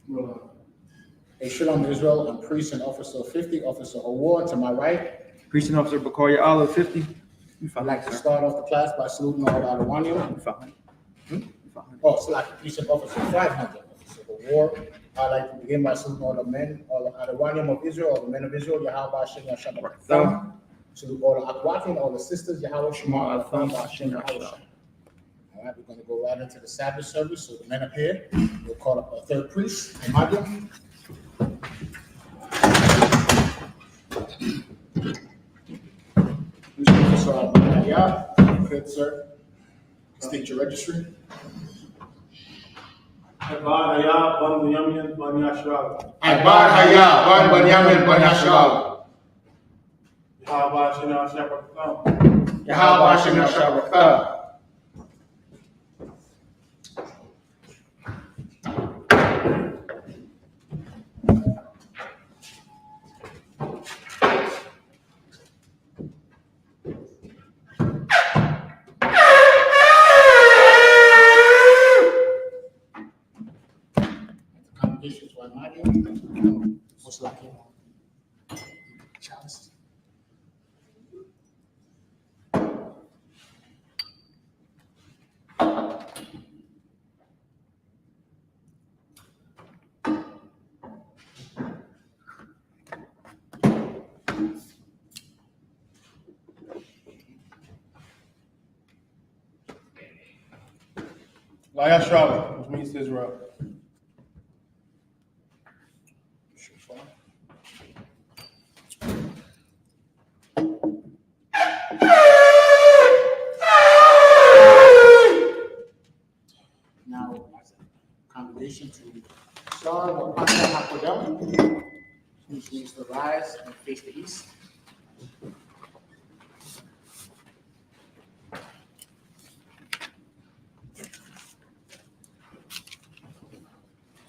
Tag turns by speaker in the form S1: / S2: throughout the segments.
S1: A Shalom Israel, I'm priest and officer 50, officer Award to my right.
S2: Priest and officer Bakoya Allah 50.
S1: I'd like to start off the class by saluting all out of Wanyam. Oh, so like priest and officer 500, officer Award. I'd like to begin by saluting all the men, all the Adawanyam of Israel, all the men of Israel, Yahweh Hashem Yasham Barakatah. Salute all the Akwatim, all the sisters, Yahweh Shema Atham Hashem Yahweh. All right, we're going to go right into the Sabbath service. So the men up here, we'll call up a third priest, Imadium. Good, sir. State your registry.
S3: Ibad Haya, Ban Bunyamin, Ban Yashral.
S1: Ibad Haya, Ban Bunyamin, Ban Yashral.
S3: Yahweh Shema Shabbat.
S1: Yahweh Shema Shabbat. What's like chalice?
S3: Yashral, which means Israel.
S1: Now, as a congregation to start with Pasha Hakodam, which means to rise and face the east.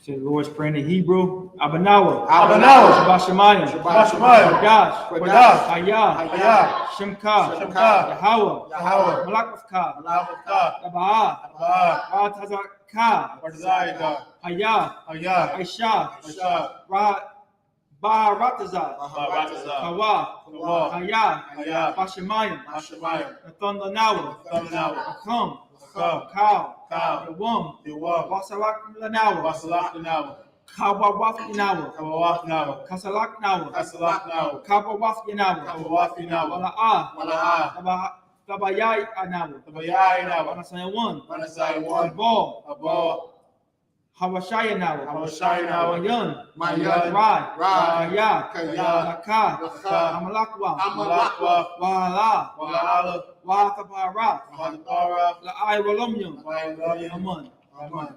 S2: Say the Lord's Prayer in Hebrew. Abanawa.
S3: Abanawa.
S2: Shabbat Shemayim.
S3: Shabbat Shemayim.
S2: Kodash.
S3: Kodash.
S2: Haya.
S3: Haya.
S2: Shemka.
S3: Shemka.
S2: Yahweh.
S3: Yahweh.
S2: Malakavka.
S3: Malakavka.
S2: Abaa.
S3: Abaa.
S2: Ratazaka.
S3: Barzaida.
S2: Haya.
S3: Haya.
S2: Aisha.
S3: Aisha.
S2: Baratazah.
S3: Baratazah.
S2: Kawa.
S3: Kawa.
S2: Haya.
S3: Haya.
S2: Bashemayim.
S3: Hashemayim.
S2: Nathanawa.
S3: Nathanawa.
S2: Akum.
S3: Akam.
S2: Cow.
S3: Cow.
S2: Yawam.
S3: Yawam.
S2: Wasalak Lanawa.
S3: Wasalak Nawa.
S2: Kawawaf Yanawa.
S3: Kawawaf Nawa.
S2: Kasalak Nawa.
S3: Kasalak Nawa.
S2: Kawawaf Yanawa.
S3: Kawawaf Nawa.
S2: Wala'a.
S3: Wala'a.
S2: Tabayai Anawa.
S3: Tabayai Nawa.
S2: Wanasayawan.
S3: Wanasayawan.
S2: Abo.
S3: Abo.
S2: Hawashaya Nawa.
S3: Hawashaya Nawa.
S2: Mayan.
S3: Mayan.
S2: Rai.
S3: Rai.
S2: Kaya. Laka.
S3: Laka.
S2: Amalakwa.
S3: Amalakwa.
S2: Wala.
S3: Wala.
S2: Watapara.
S3: Watapara.
S2: La'ai Walomyum.
S3: Wa'ilomyum.
S2: Aman.
S3: Aman.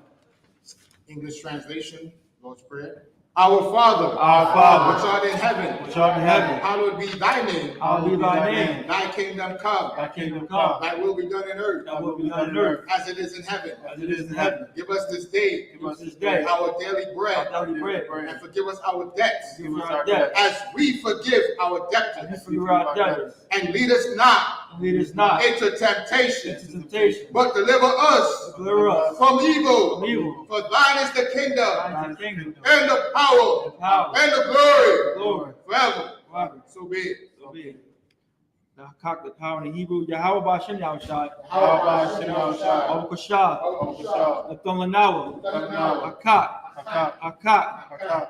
S1: English translation, Lord's Prayer. Our Father, which art in heaven, hallowed be thy name.
S2: Hallowed be thy name.
S1: Thy kingdom come.
S3: Thy kingdom come.
S1: Thy will be done in earth.
S3: Thy will be done in earth.
S1: As it is in heaven.
S3: As it is in heaven.
S1: Give us this day.
S3: Give us this day.
S1: Our daily bread.
S3: Our daily bread.
S1: And forgive us our debts.
S3: Forgive us our debts.
S1: As we forgive our debtors.
S2: Forgive our debtors.
S1: And lead us not.
S2: Lead us not
S1: into temptation. But deliver us. From evil. For thine is the kingdom. And the power. And the glory. Forever. So be it.
S2: The cock, the power in Hebrew, Yahweh Bashem Yahushai.
S3: Yahweh Bashem Yahushai.
S2: Abukashah. Nathanawa. Akak.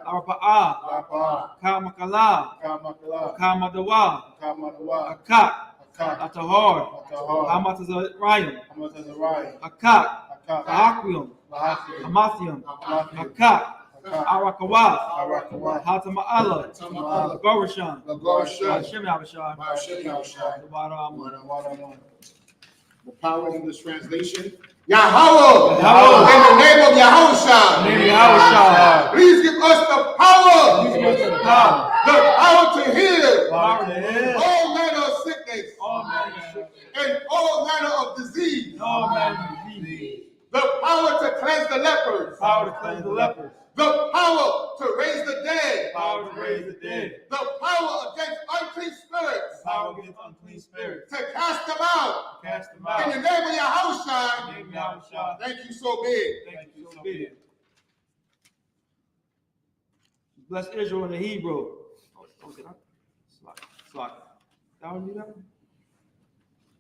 S2: Arapa'ah. Kamakala. Kamadawa. Akak. Atahar. Hamatazarayim. Akak. Ahakium. Amathium. Akak. Arakawat. Hatama'ala. Gorashan. Hashem Yahushai.
S1: The power English translation. Yahweh. In the name of Yahushua. Please give us the power. The power to heal. All manner of sickness. And all manner of disease. The power to cleanse the lepers. The power to raise the dead. The power against unclean spirits. To cast them out. In the name of Yahushua. Thank you so big.
S2: Bless Israel in the Hebrew. Oh, did I? Slack. That would be that one?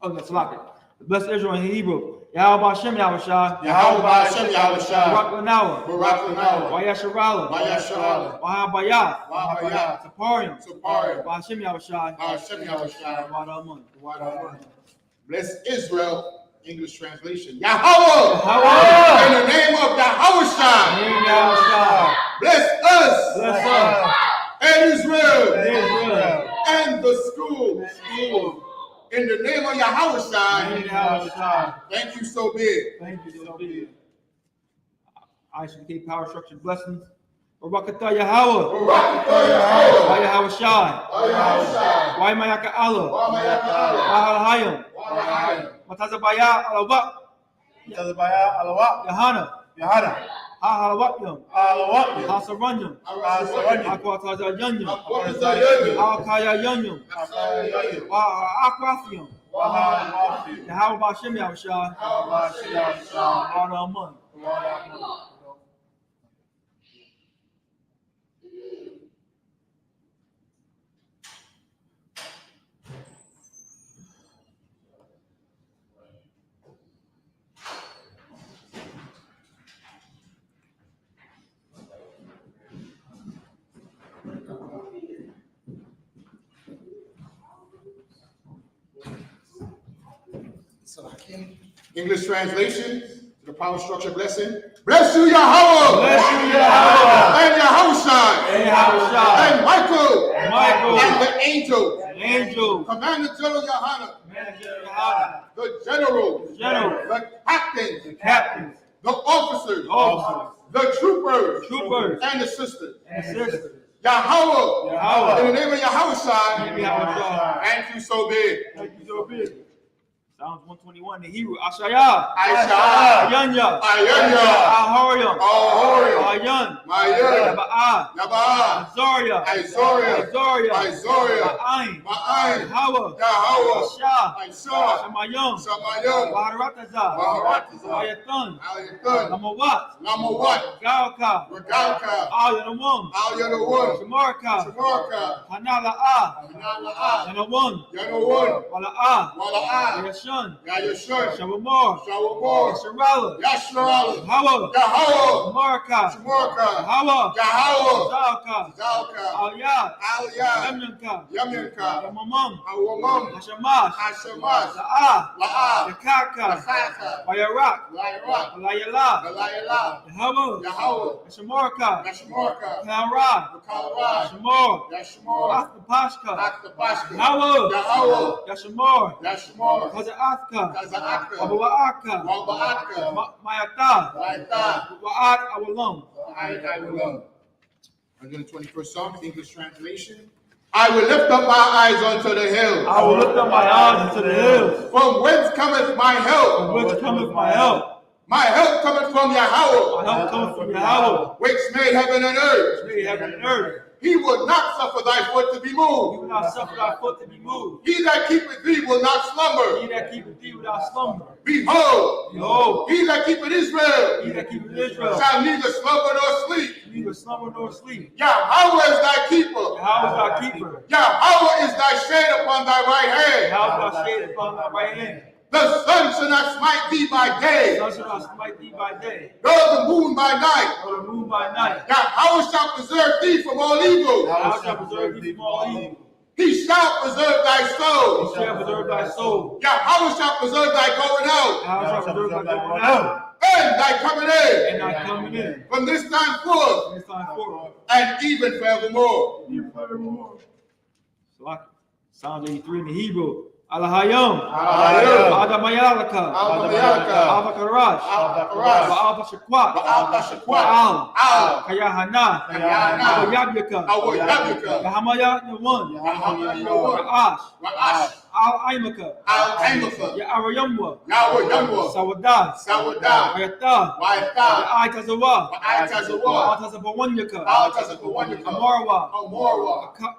S2: Oh, no, slack it. Bless Israel in the Hebrew. Yahweh Hashem Yahushua.
S1: Yahweh Hashem Yahushua.
S2: Barak Lanawa.
S1: Barak Lanawa.
S2: Wayasharala.
S1: Wayasharala.
S2: Wahabayah.
S1: Wahabayah.
S2: Saparium.
S1: Saparium.
S2: Hashem Yahushua.
S1: Hashem Yahushua.
S2: Wadaman.
S1: Bless Israel, English translation. Yahweh.
S2: Yahweh.
S1: In the name of Yahushua.
S2: Name Yahushua.
S1: Bless us.
S2: Bless us.
S1: And Israel.
S2: Israel.
S1: And the school. In the name of Yahushua. Thank you so big.
S2: Thank you so big. I.S.U.P.K power structure blessings. Barakatah Yahweh.
S1: Barakatah Yahweh.
S2: Why Yahushua. Why Mayaka Allah. Why Hayam. Matazabaya Alawak. Yahanna. Halawak. Hasaranyam. Akwataza Yanyam. Alkaya Yanyam. Akwathium. Yahweh Hashem Yahushua. Wadaman.
S1: English translation to the power structure blessing. Bless you, Yahweh.
S2: Bless you, Yahweh.
S1: And Yahushua. And Michael. And the angel. Commander General Yohanna. The general. The captains. The officers. The troopers. And the sisters. Yahweh. In the name of Yahushua. Thank you so big.
S2: Psalms 121 in Hebrew. Ashaya. Ayanya. Ahorium. Ayan. Yaba'ah. Azoria. Ma'ayin. Yahweh. Asha. Shamayim. Baharataza. Ayatun. Namawat. Galka. Al Yanawun. Shamarka. Hanala'ah. Yanawun. Wala'ah. Yashun. Shavamor. Yasharala. Yahweh. Marka. Yahweh. Zalka. Aliyah. Yamyanka. Yamamam. Hashamash. La'ah. Yakaka. Wayarak. Layala. Yahweh. Yashamarka. Kalrad. Shamor. Aktapashka. Yahweh. Yashamor. Kaza'atka. Waba'aka. Mayata. Wa'ad Awalum.
S1: 121st Psalm, English translation. I will lift up my eyes unto the hills. From whence cometh my help? My help cometh from Yahweh. Which made heaven and earth. He will not suffer thy foot to be moved. He that keepeth thee will not slumber. Behold, he that keepeth Israel shall neither slumber nor sleep. Yahweh is thy keeper. Yahweh is thy shade upon thy right hand. The sun shall not smite thee by day, nor the moon by night. Yahweh shall preserve thee from all evil. He shall preserve thy soul. Yahweh shall preserve thy going out. And thy coming in. From this time forth. And even forevermore.
S2: Psalm 83 in the Hebrew. Alahayim. Adamayalaka. Avakarash. Alpashakwat. Al. Kayahana. Awayabyaka. Yahamaya Yawan. Ra'ash. Al-Aimaka. Ya'arayamwa. Sawadah. Wayatah. Ya'aytazawa. Altazabawanyaka. Amarwa.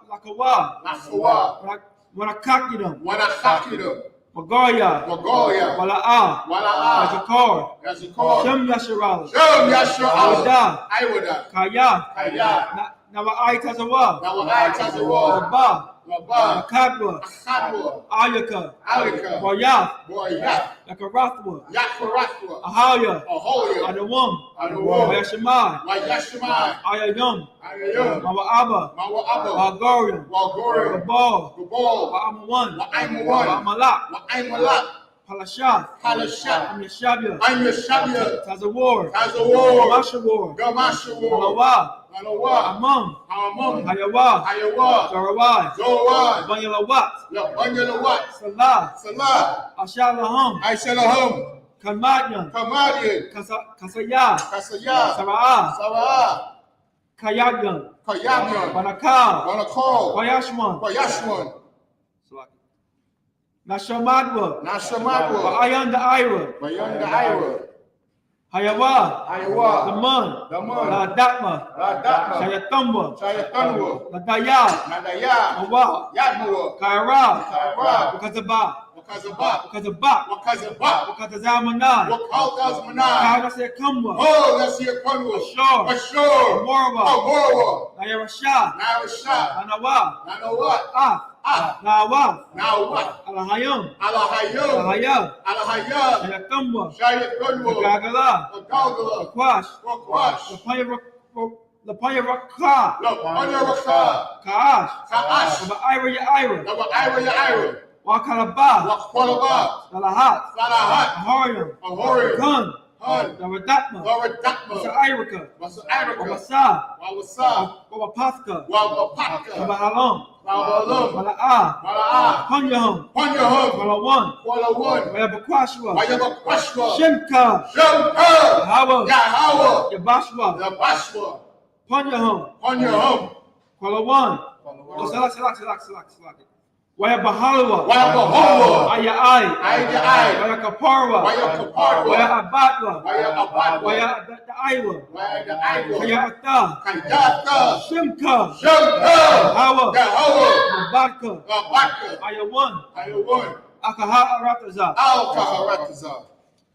S2: Lakawa. Wanakakidam. Magoya,
S1: Magoya,
S2: Wala'a,
S1: Wala'a,
S2: Yazakar,
S1: Yazikor,
S2: Shem Yasharalis,
S1: Shem Yashua,
S2: Iwada,
S1: Iwada,
S2: Kaya,
S1: Kaya,
S2: Nawa'ai Tazawa,
S1: Nawai Tazawa,
S2: Rabba,
S1: Rabba,
S2: Akadwa,
S1: Akadwa,
S2: Ayaka,
S1: Alika,
S2: Boyath,
S1: Boyat,
S2: Yakarathwa,
S1: Yakarathwa,
S2: Ahaya,
S1: Ahoya,
S2: Adawam,
S1: Adawam,
S2: Wayashemai,
S1: Wayashimai,
S2: Ayayum,
S1: Ayayum,
S2: Mawa'aba,
S1: Mawa Abba,
S2: Wagorium,
S1: Walgorium,
S2: Gabal,
S1: Gabal,
S2: Wa'amawan,
S1: Wa'aimawan,
S2: Wa'amalak,
S1: Wa'aimalak,
S2: Palashath,
S1: Halashat,
S2: Yashabia,
S1: I'm Yeshabia,
S2: Tazawar,
S1: Tazawar,
S2: Mashawar,
S1: Gamashawar,
S2: Malawa,
S1: Manawa,
S2: Amam,
S1: Hamam,
S2: Hayawa,
S1: Hayawa,
S2: Zarawai,
S1: Zowan,
S2: Banyalawat,
S1: Labanjalawat,
S2: Salah,
S1: Salah,
S2: Ashalaham,
S1: Aishalaham,
S2: Kanmadyan,
S1: Kamadian,
S2: Kasaya,
S1: Kasaya,
S2: Sara'ah,
S1: Sarah,
S2: Kayagyan,
S1: Kayamyan,
S2: Banakal,
S1: Banakol,
S2: Wayashman,
S1: Wayashwan,
S2: Nashamadwa,
S1: Nashamadwa,
S2: Ayan the Ira,
S1: Bayanda Ira,
S2: Hayawa,
S1: Iowa,
S2: Daman,
S1: Daman,
S2: La Datma,
S1: Radama,
S2: Shayatamba,
S1: Shayatanwa,
S2: La Dayal,
S1: Nadaya,
S2: Mawa,
S1: Yadmawa,
S2: Kaira,
S1: Kaira,
S2: Wakazaba,
S1: Wakazaba,
S2: Wakazaba,
S1: Wakazaba,
S2: Wakazamanai,
S1: Wakaltas Manai,
S2: Kainase Kumwa,
S1: Oh, let's hear Kunwa,
S2: Ashur,
S1: Ashur,
S2: Amorwa,
S1: Amorwa,
S2: Nayarasha,
S1: Narasha,
S2: Nanawa,
S1: Nanawat,
S2: Nawa,
S1: now what?
S2: Alahayam,
S1: Alahayim,
S2: Alahaya,
S1: Alahayim,
S2: Shayakumwa,
S1: Shayat Kunwa,
S2: Gagala,
S1: Galgala,
S2: Kwash,
S1: Wakwash,
S2: Lapaya Rakka,
S1: Anyaraka,
S2: Kaash,
S1: Kaash,
S2: Aba Ira Ya Ira,
S1: Nava Ira Yaira,
S2: Wakalaba,
S1: Wakwalaba,
S2: Salahat,
S1: Salahat,
S2: Ahorium,
S1: Ahorium,
S2: Gun,
S1: Hun,
S2: Davadatma,
S1: Loradakma,
S2: Irika,
S1: Masa Irika,
S2: Wabasa,
S1: Wawasa,
S2: Wabapaska,
S1: Wawapaka,
S2: Wabahalom,
S1: Wabalum,
S2: Mala'a,
S1: Mala'a,
S2: Punyahum,
S1: Panyahum,
S2: Malawan,
S1: Kuala One,
S2: Wayabakwashwa,
S1: Wayabakwashwa,
S2: Shimka,
S1: Shamka,
S2: Hawa,
S1: Yahawa,
S2: Yabashwa,
S1: Yabashwa,
S2: Punyahum,
S1: Panyahum,
S2: Kualawan, Salak. Wayabahalwa,
S1: Wayabahawa,
S2: Ayai,
S1: Ayai,
S2: Wayakaparwa,
S1: Wayakaparwa,
S2: Wayabatwa,
S1: Wayabadwa,
S2: Wayaiwa,
S1: Wayadaiwa,
S2: Wayata,
S1: Kayata,
S2: Shimka,
S1: Shamka,
S2: Hawa,
S1: Yahawa,
S2: Mabaka,
S1: Abaka,
S2: Ayawan,
S1: Ayawan,
S2: Akaha Arataza.
S1: Al-Kaharatazah.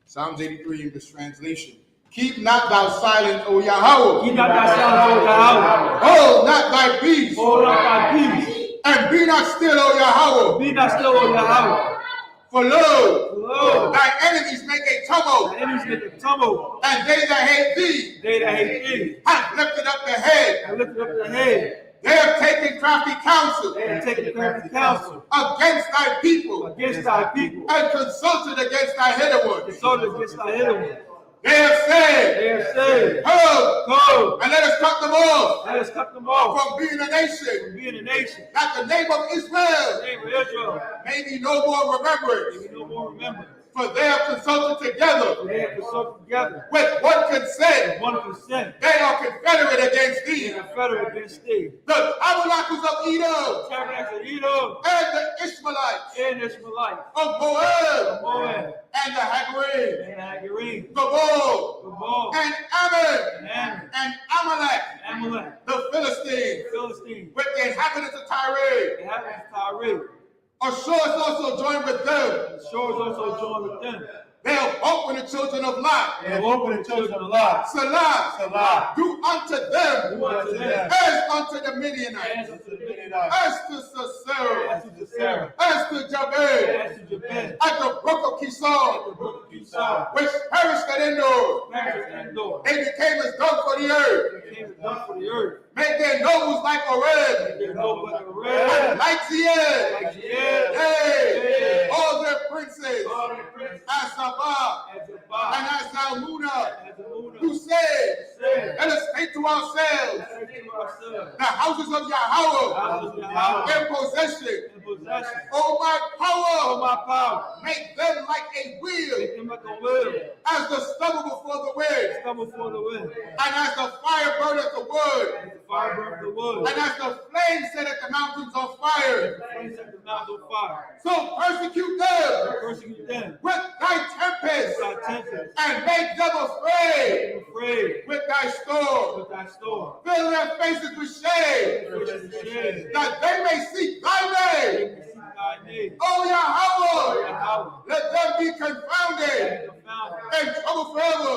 S1: Psalms 83 English translation. Keep not thou silent, O Yahweh.
S2: Keep not thy silence, O Yahweh.
S1: Hold not thy peace.
S2: Hold up thy peace.
S1: And be not still, O Yahweh.
S2: Be not still, O Yahweh.
S1: For lo,
S2: Lo,
S1: thy enemies make a tumult,
S2: thy enemies make a tumble.
S1: and they that hate thee
S2: They that hate thee
S1: have lifted up the head.
S2: have lifted up their head.
S1: They have taken crafty counsel
S2: They have taken crafty counsel
S1: against thy people,
S2: against thy people.
S1: and consulted against thy hidden ones.
S2: Consulted against thy hidden ones.
S1: They have said,
S2: They have said,
S1: come,
S2: come,
S1: and let us cut them off
S2: let us cut them off
S1: from being a nation,
S2: from being a nation.
S1: that the name of
S2: The
S1: Israel
S2: name of Israel
S1: may be no more remembered.
S2: may be no more remembered.
S1: For they have consulted together
S2: They have consulted together
S1: with one consent.
S2: with one consent.
S1: They are confederate against
S2: They
S1: thee.
S2: are confederate against thee.
S1: The tabernacles of Edom
S2: Tabernacles of Edom
S1: and the Ishmaelites
S2: and Ishmaelites,
S1: of Moab
S2: Moab
S1: and the Hagarim,
S2: and Hagarim,
S1: Gabal
S2: Gabal,
S1: and Ammon
S2: and Ammon,
S1: and Amalek,
S2: Amalek,
S1: the Philistines,
S2: Philistines,
S1: with the inhabitants of Tyre.
S2: the inhabitants of Tyre.
S1: Ashur is also joined with them.
S2: The shores also joined with them.
S1: They have opened the children of Lot.
S2: They have opened the children of Lot.
S1: Salah,
S3: Salah.
S1: do unto them
S2: Do unto them
S1: as unto the Midianites,
S2: as unto the Midianites,
S1: as to Sisera,
S2: as to Sarah,
S1: as to Jabez,
S2: as to Japan,
S1: at the brook of
S2: the
S1: Kishon,
S2: brook of Esau,
S1: which perished at Endor.
S2: Paris and Endor.
S1: They became as dung for the earth.
S2: They came as dust for the earth.
S1: Made their noses like a red,
S2: They know like a red,
S1: like Zion.
S2: like the air,
S1: Hey, all their princes,
S2: all the princes,
S1: as Sabbath
S2: as a
S1: and
S2: bar,
S1: as Zalmunna,
S2: as a moon,
S1: who said,
S2: said,
S1: let us take to ourselves
S2: let us give ourselves
S1: the houses of Yahweh
S2: houses of Yahweh
S1: in possession.
S2: in possession.
S1: O my
S2: Oh,
S1: power,
S2: my power,
S1: make them like a wheel,
S2: make them like a wheel,
S1: as the stubble before the wind,
S2: stubble for the wind,
S1: and as the fire burneth the wood,
S2: as the fire burns the wood,
S1: and as the flame setteth the mountains on fire.
S2: the flames set the mountains on fire.
S1: So persecute them
S2: Persecute them
S1: with thy tempest,
S2: with thy tempest,
S1: and make them afraid
S2: make them afraid
S1: with thy storm.
S2: with thy storm.
S1: Fill their faces with shame,
S2: Fish in the shade,
S1: that they may seek thy
S2: they
S1: name
S2: may seek thy like me.
S4: Oh Yahweh,
S2: Yahweh.
S4: let them be confounded and troubled forever.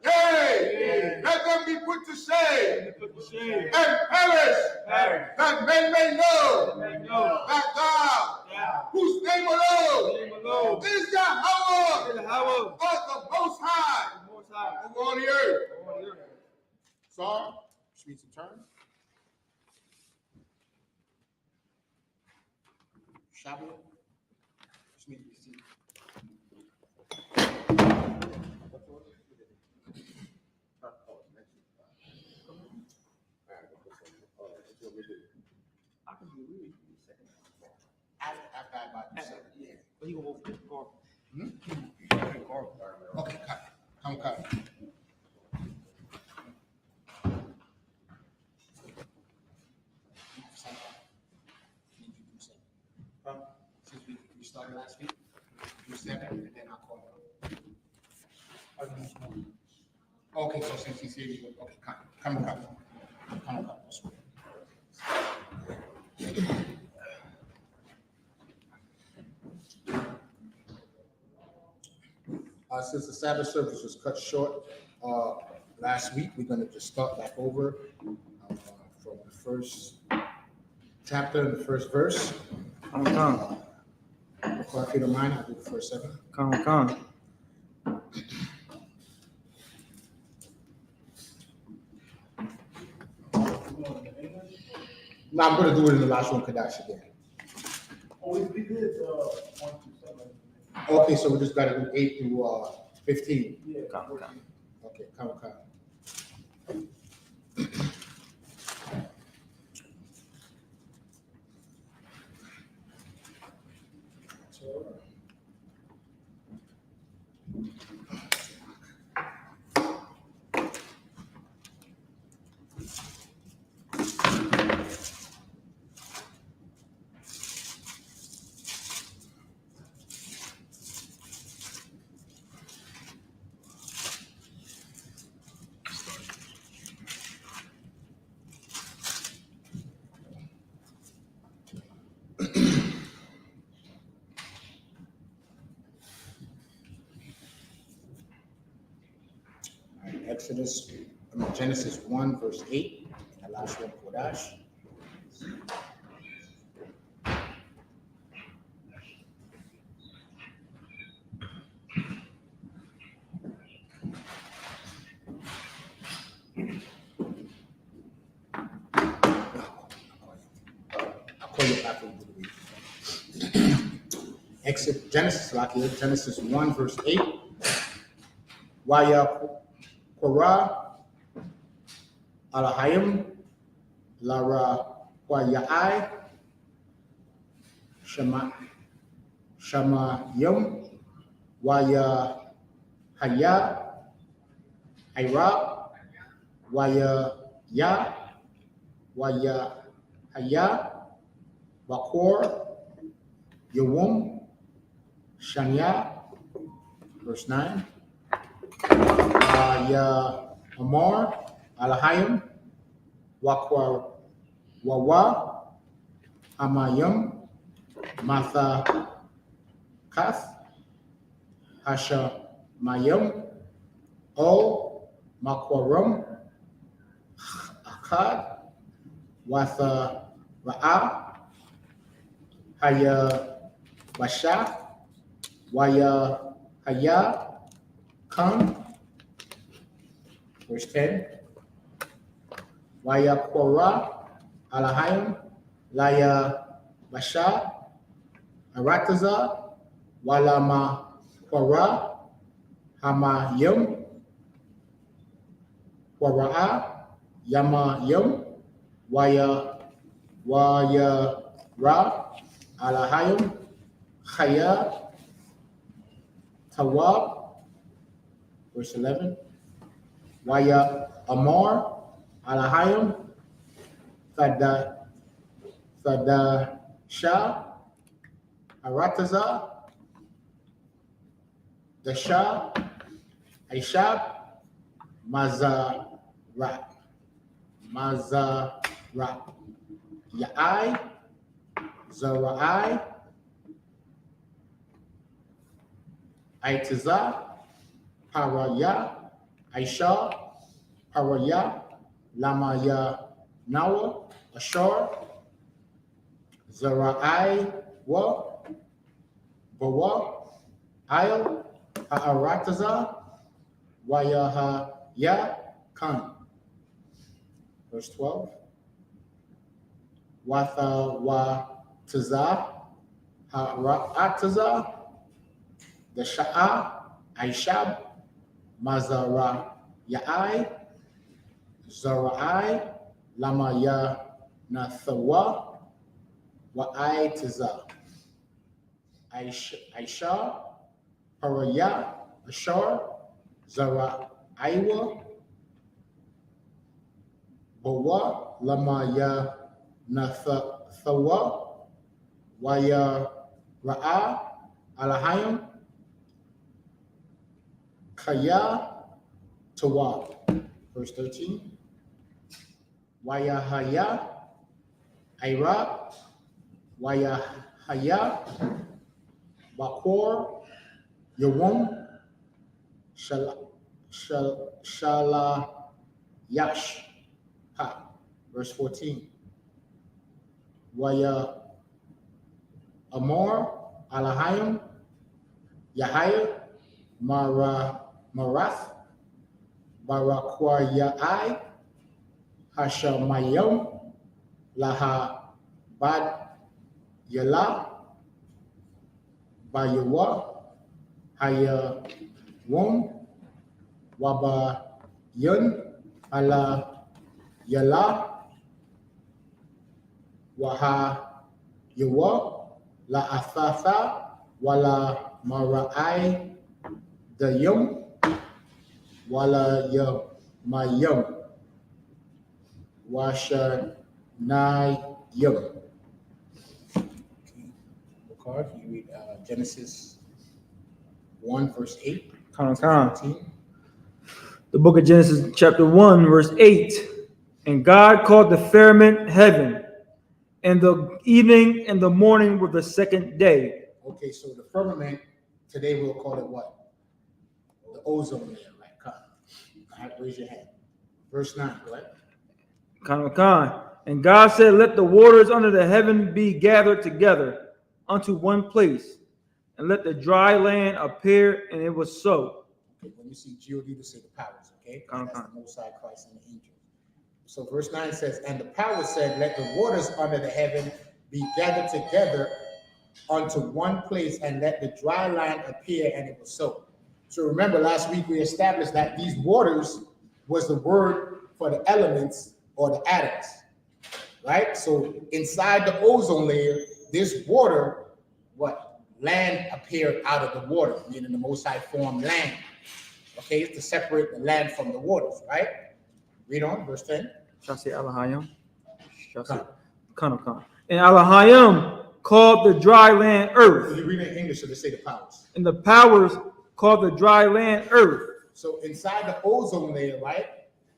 S4: Yea, let them be put to shame and perish, that men may know that thou, whose name alone is Yahweh, art the Most High over all the earth. Psalm, which means to turn. Shabbat, which means receive.
S2: I can do it.
S4: After I buy the second, yeah.
S2: But you gonna go flip the car.
S4: Okay, come. Since we started last week, do 7, and then I'll call him. Okay, so since he's here, you go. Okay, come. Since the Sabbath service was cut short last week, we're going to just start back over from the first chapter and the first verse.
S2: Come.
S4: If you don't mind, I'll do the first 7.
S2: Come.
S4: No, I'm going to do it in the last one, Kadash again.
S3: Always be good, 1 to 7.
S4: Okay, so we just got to do 8 through 15.
S3: Yeah.
S2: Come.
S4: Okay, come. Genesis 1, verse 8, and the last one, Kodash. I'll call you after we do the reading. Genesis 1, verse 8. Waya Korah Alahayim Lara Wayai Shamayim Waya Haya Ira Waya Ya Waya Haya Bakor Yawum Shanya, verse 9. Ya Amor Alahayim Wakwa Wawa Amayim Matha Kath Hasha Mayim O Makwarum Akkad Watha Ra'a Haya Basha Waya Haya Khan, verse 10. Waya Korah Alahayim Laya Basha Arataza Walama Korah Hamayim Wara'a Yamayim Waya Ra Alahayim Chaya Tawab, verse 11. Waya Amor Alahayim Thada Shah Arataza Dasha I.S.U.P.K Mazara Ya'ai Zarai
S1: Itizah, Paraya, Aisha, Paraya, Lamaya, Nawa, Ashar, Zerai, Wa, Bawa, Il, Ha'aratazah, Wayahaya, Khan. Verse 12. Watha wa tazah, ha'atazah, the sha'a, I.S.U.P.K, mazara ya'ai, zara'ai, lama ya nathawa, wa'ai tazah, Aisha, paraya, ashar, zara'aiwa, bawa, lama ya nathawa, waya ra'a, alahayim, kaya, tawab. Verse 13. Wayahaya, Ira, Wayahaya, Bakor, Yawum, Shalayash. Ha. Verse 14. Waya Amor, Alahayim, Yahaya, Marath, Barakwayai, Hashamayim, Laha Bad Yala, Bayawa, Haya Wom, Waba Yun, Ala Yala, Waha Yawa, La Athatha, Wala Mara'ai, the Yum, Wala Yamayum, Washa Nayum. Can you read Genesis 1, verse 8?
S2: Khan.
S1: 14?
S2: The book of Genesis, chapter 1, verse 8. And God called the firmament heaven, and the evening and the morning were the second day.
S1: Okay, so the firmament, today we'll call it what? The ozone layer, right? Come. All right, raise your hand. Verse 9, go ahead.
S2: Khan. And God said, let the waters under the heaven be gathered together unto one place, and let the dry land appear, and it was so.
S1: Okay, when you see GOD, to say the powers, okay?
S2: Come
S1: That's
S2: on.
S1: the Most High Christ and the angels. So verse 9 says, and the power said, let the waters under the heaven be gathered together unto one place, and let the dry land appear, and it was so. So remember, last week we established that these waters was the word for the elements or the atoms, right? So inside the ozone layer, this water, what? Land appeared out of the water, meaning the Most High formed land. Okay, to separate the land from the waters, right? Read on, verse 10.
S2: Shall I say Alahayim? Khan. And Alahayim called the dry land earth.
S1: You read it in English, so they say the powers.
S2: And the powers called the dry land earth.
S1: So inside the ozone layer, right,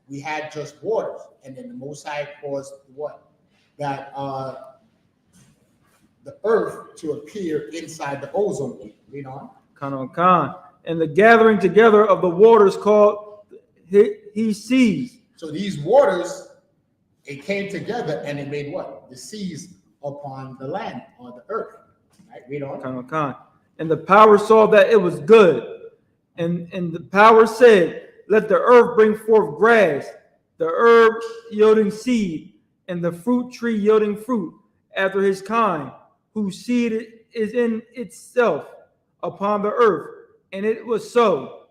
S1: we had just waters, and then the Most High caused what? That the earth to appear inside the ozone layer. Read on.
S2: Khan. And the gathering together of the waters called he seas.
S1: So these waters, it came together and it made what? The seas upon the land or the earth. Right? Read on.
S2: Khan. And the power saw that it was good. And the power said, let the earth bring forth grass, the herb yielding seed, and the fruit tree yielding fruit after his kind, whose seed is in itself upon the earth. And it was so.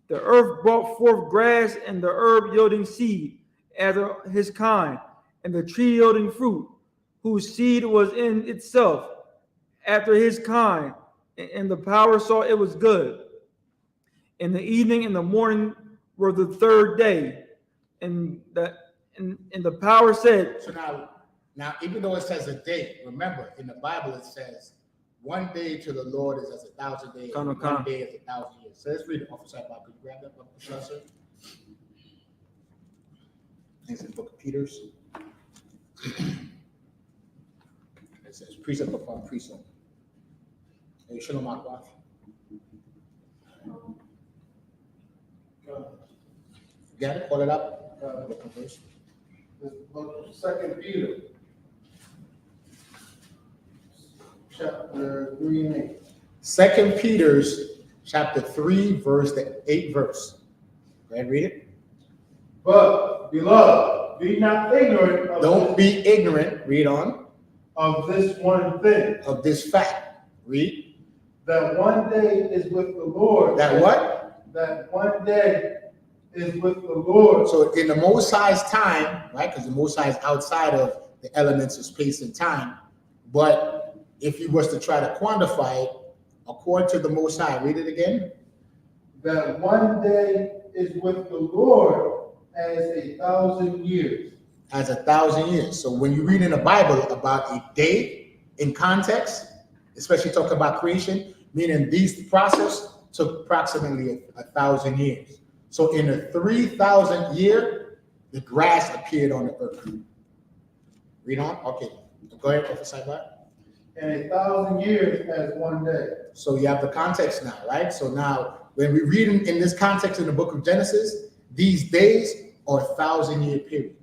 S2: The earth brought forth grass and the herb yielding seed after his kind, and the tree yielding fruit, whose seed was in itself after his kind. And the power saw it was good. And the evening and the morning were the third day. And the power said.
S1: So now, even though it says a day, remember in the Bible it says 1 day to the Lord is as 1,000 days. And 1 day is 1,000 years. So let's read it off the side. Could you grab that book, Professor? It's in the book of Peters. It says precept upon precept. Hey, Shalom Akbar. Got it? Call it up.
S4: The book of 2 Peter, chapter 3 and 8.
S1: 2 Peter's chapter 3, verse the 8th verse. Go ahead and read it.
S4: But, beloved, be not ignorant of
S1: Don't be ignorant. Read on.
S4: of this one thing,
S1: Of this fact. Read.
S4: that one day is with the Lord.
S1: That what?
S4: That one day is with the Lord.
S1: So in the Most High's time, right? Because the Most High is outside of the elements of space and time. But if you was to try to quantify it, according to the Most High, read it again.
S4: That one day is with the Lord as 1,000 years.
S1: As 1,000 years. So when you read in the Bible about a day in context, especially talking about creation, meaning these process took approximately 1,000 years. So in the 3,000th year, the grass appeared on the earth. Read on. Okay. Go ahead, Professor Sabbath.
S4: And 1,000 years as one day.
S1: So you have the context now, right? So now when we read in this context in the book of Genesis, these days are 1,000-year period.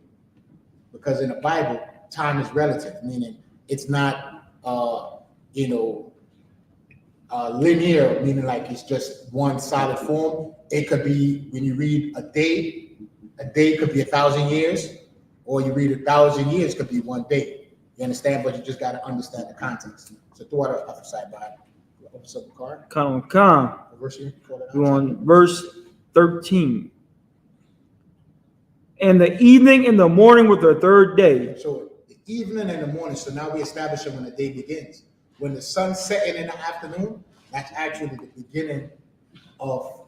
S1: Because in the Bible, time is relative, meaning it's not linear, meaning like it's just one solid form. It could be, when you read a day could be 1,000 years, or you read 1,000 years could be one day. You understand? But you just got to understand the context. So throw it off the side by Officer Card.
S2: Come. We're on verse 13. And the evening and the morning with the third day.
S1: So the evening and the morning. So now we establish when the day begins. When the sun's setting in the afternoon, that's actually the beginning of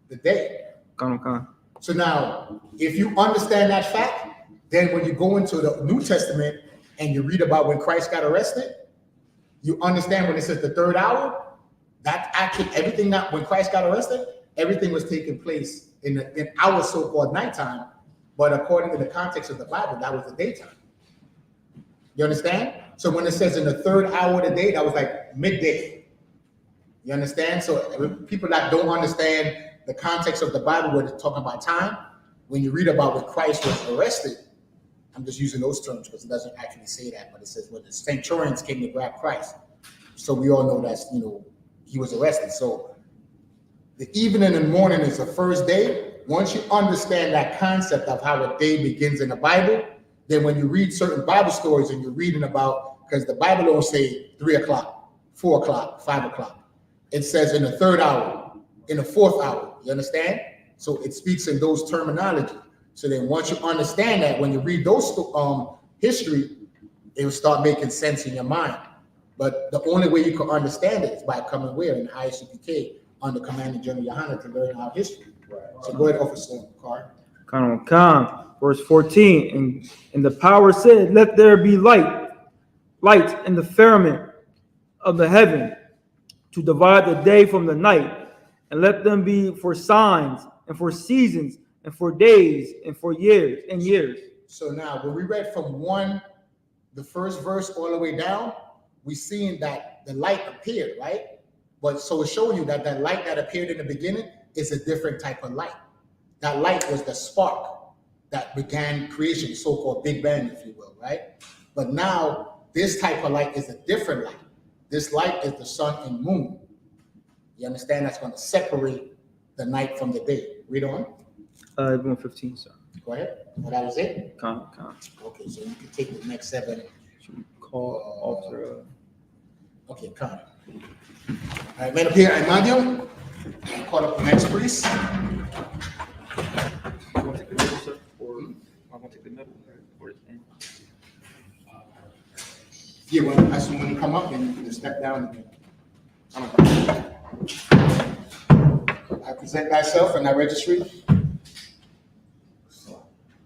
S1: the day.
S2: Come.
S1: So now, if you understand that fact, then when you go into the New Testament and you read about when Christ got arrested, you understand when it says the third hour, that's actually everything that when Christ got arrested, everything was taking place in our so-called nighttime, but according to the context of the Bible, that was the daytime. You understand? So when it says in the third hour of the day, that was like midday. You understand? So people that don't understand the context of the Bible, where it's talking about time, when you read about when Christ was arrested, I'm just using those terms because it doesn't actually say that, but it says when the centurions came to grab Christ. So we all know that's, he was arrested. So the evening and morning is the first day. Once you understand that concept of how a day begins in the Bible, then when you read certain Bible stories and you're reading about, because the Bible don't say 3 o'clock, 4 o'clock, 5 o'clock. It says in the third hour, in the fourth hour. You understand? So it speaks in those terminology. So then once you understand that, when you read those history, it will start making sense in your mind. But the only way you can understand it is by coming where? In I.S.U.P.K. under Commanding General YAHANNA to learn our history. Right. So go ahead, Officer Carr.
S2: Come. Verse 14. And the power said, let there be light in the firmament of the heaven to divide the day from the night, and let them be for signs and for seasons and for days and for years and years.
S1: So now when we read from the first verse all the way down, we seen that the light appeared, right? But so it's showing you that that light that appeared in the beginning is a different type of light. That light was the spark that began creation, so-called Big Bang, if you will, right? But now this type of light is a different light. This light is the sun and moon. You understand? That's going to separate the night from the day. Read on.
S2: 1:15, sir.
S1: Go ahead. Well, that was it?
S2: Come.
S1: Okay, so you can take the next 7.
S2: Should we call Officer?
S1: Okay, come. All right, men up here, Emmanuel. Call up the next priest.
S2: I want to take the middle, sir? Or I want to take the middle? Or the end?
S1: Yeah, well, as soon when you come up, then you can just step down again. I present thyself in thy registry.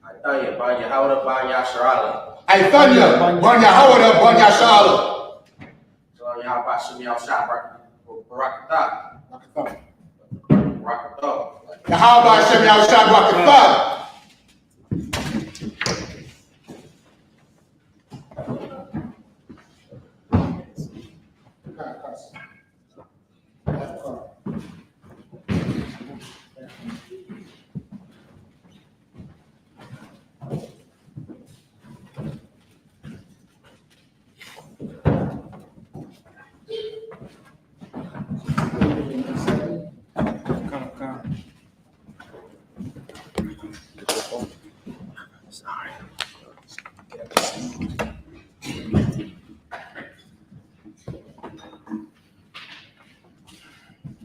S5: I tell you, Banya, how would Banya Sharala?
S4: I tell you, Banya Howard, Banya Shala.
S5: So, Yahbashim Yal Shabrak, Barakata. Barakata.
S4: Yahweh Hashem Yahweh Shabbat.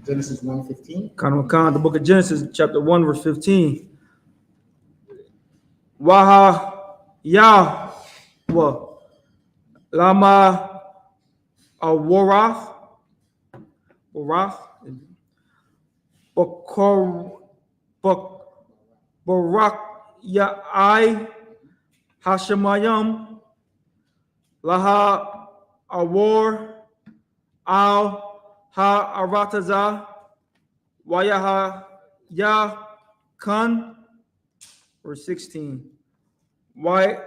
S1: Genesis 1:15.
S2: The book of Genesis, chapter 1, verse 15. Waha Yahwa Lama Warath Barak Ya'ai Hashemayim Laha Awar Al Ha-Arataza Wayaha Ya Kan, verse 16. Why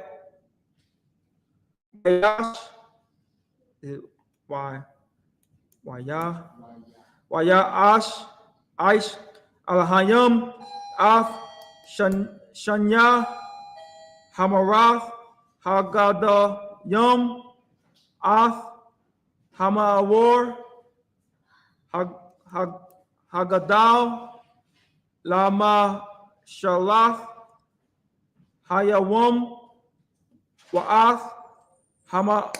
S2: Yash Ash Aish Alhayam Ath Shanya Hamarath Hagadayam Ath Hamawar Hagadal Lama Shalath Hayawam Wa'ath Hamawar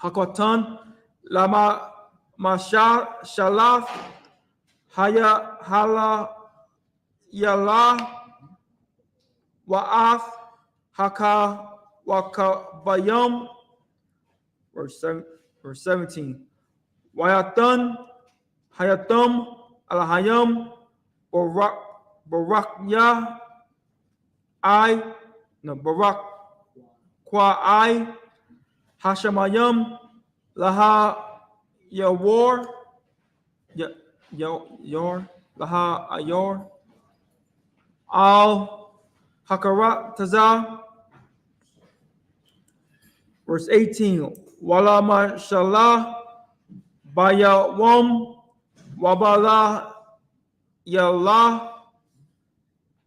S2: Hakwatan Lama Shalath Haya Hala Yala Wa'ath Haka Wakabayam, verse 17. Wayatan Hayatam Alhayam Barakya Barak Kwa Hashemayim Laha Yawar Laha Ayor Al Hakarat Taza, verse 18. Wala Mashallah Bayawam Wabala Yallah.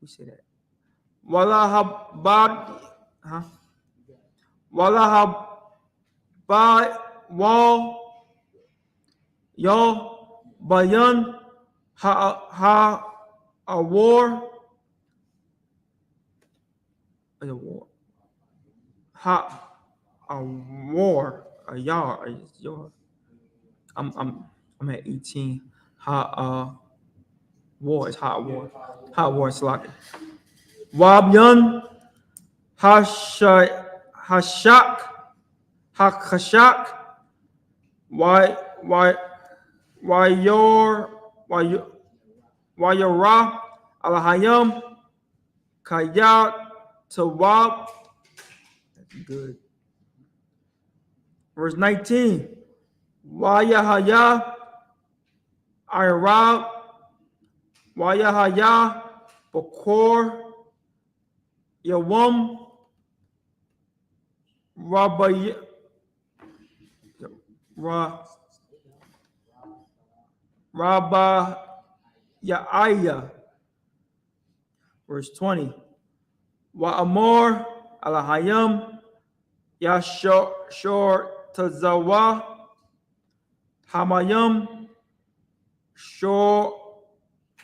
S2: Who say that? Wala Habad Wala Habad Wal Yo Bayan Ha Awar Ha Awar Ayar. I'm at 18. War is hot war slot. Wabyan Hashak Hakashak Wayara Alhayam Kayat Tawab. That's good. Verse 19. Wayahaya Irab Wayahaya Bakor Yawam Rabba Ya'aya. Verse 20. Wa Amor Alahayam Yashor Tazawa Hamayam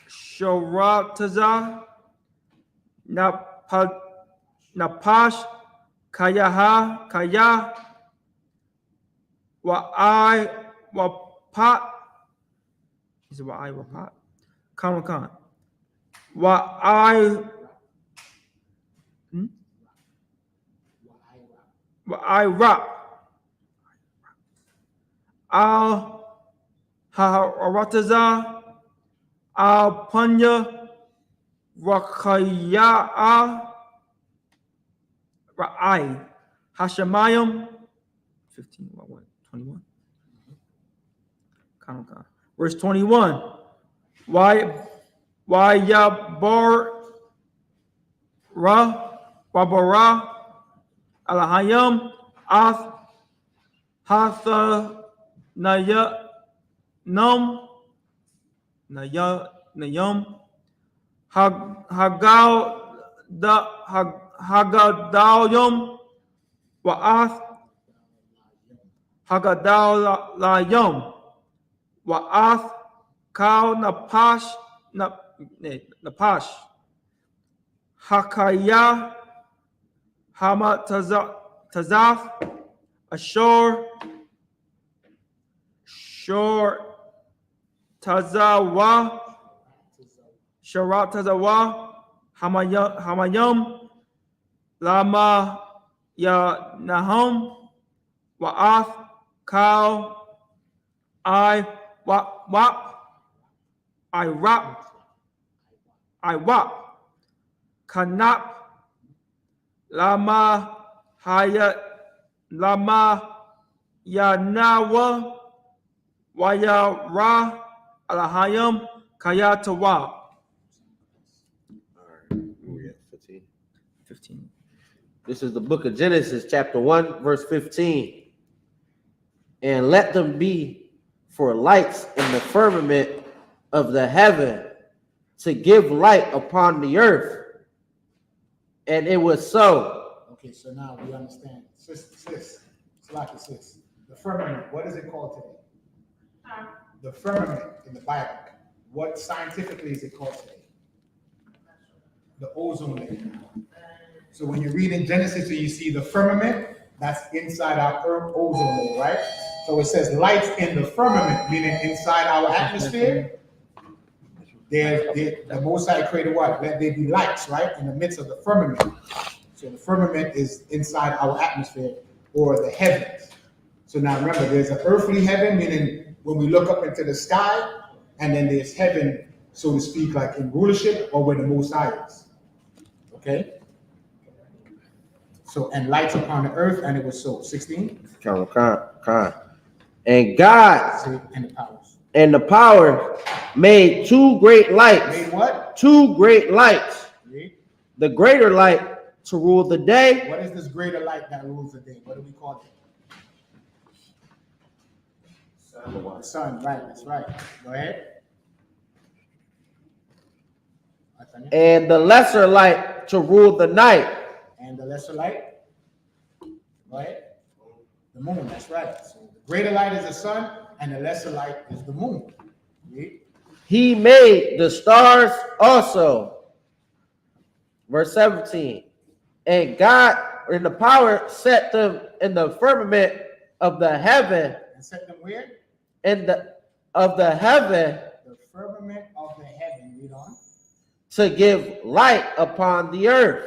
S2: Shorataza Napash Kaya Wapat. Is it Wapat? Kamakan. Wa'iraq Al Harataza Al Panya Rakaya'a Ra'ai Hashemayim 21. Verse 21. Why Wabara Alahayam Ath Hatha Nayam Hagadalyam Wa'ath Hagadalayam Wa'ath Kal Napash, Hakaya, Hama Tazaf, Ashur, Shor Tazawa, Sharat Tazawa, Hamayam, Lama Ya Nahum, Wa'ath, Kal, I-Wap, Kanap, Lama Hayat, Lama Yanawa, Waya Ra, Alahayam, Kayatawa. 15.
S6: This is the book of Genesis, chapter 1, verse 15. And let them be for lights in the firmament of the heaven to give light upon the earth. And it was so.
S1: Okay, so now we understand. Sis. The firmament, what is it called today? The firmament in the Bible. What scientifically is it called today? The ozone layer. So when you read in Genesis and you see the firmament, that's inside our Earth ozone layer, right? So it says lights in the firmament, meaning inside our atmosphere. The Most High created what? Let there be lights, right? In the midst of the firmament. So the firmament is inside our atmosphere or the heavens. So now remember, there's an earthly heaven, meaning when we look up into the sky, and then there's heaven, so to speak, like in rulership or where the Most High is. Okay? So, and lights upon the earth, and it was so. 16.
S6: And God
S1: and the
S6: power made two great lights.
S1: Made what?
S6: Two great lights.
S1: Read.
S6: The greater light to rule the day.
S1: What is this greater light that rules the day? What do we call it? The sun, right? That's right. Go ahead.
S6: And the lesser light to rule the night.
S1: And the lesser light? Go ahead. The moon, that's right. So the greater light is the sun, and the lesser light is the moon. Read.
S6: He made the stars also. Verse 17. And God in the power set them in the firmament of the heaven.
S1: And set them where?
S6: In the of the heaven.
S1: The firmament of the heaven. Read on.
S6: To give light upon the earth.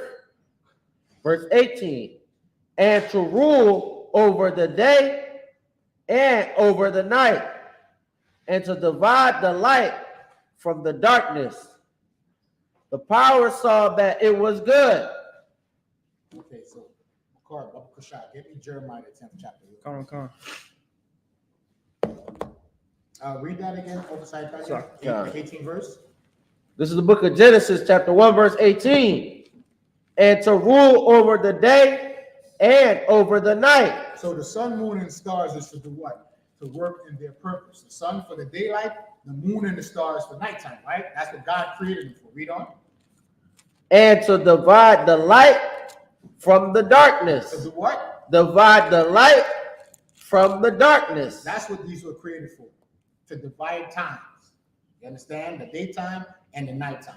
S6: Verse 18. And to rule over the day and over the night, and to divide the light from the darkness. The power saw that it was good.
S1: Okay, so get me Jeremiah the 10th chapter.
S2: Come on.
S1: Read that again, Oversight. 18 verse.
S6: This is the book of Genesis, chapter 1, verse 18. And to rule over the day and over the night.
S1: So the sun, moon, and stars is to do what? To work in their purpose. The sun for the daylight, the moon and the stars for nighttime, right? That's what God created them for. Read on.
S6: And to divide the light from the darkness.
S1: To do what?
S6: Divide the light from the darkness.
S1: That's what these were created for. To divide times. You understand? The daytime and the nighttime.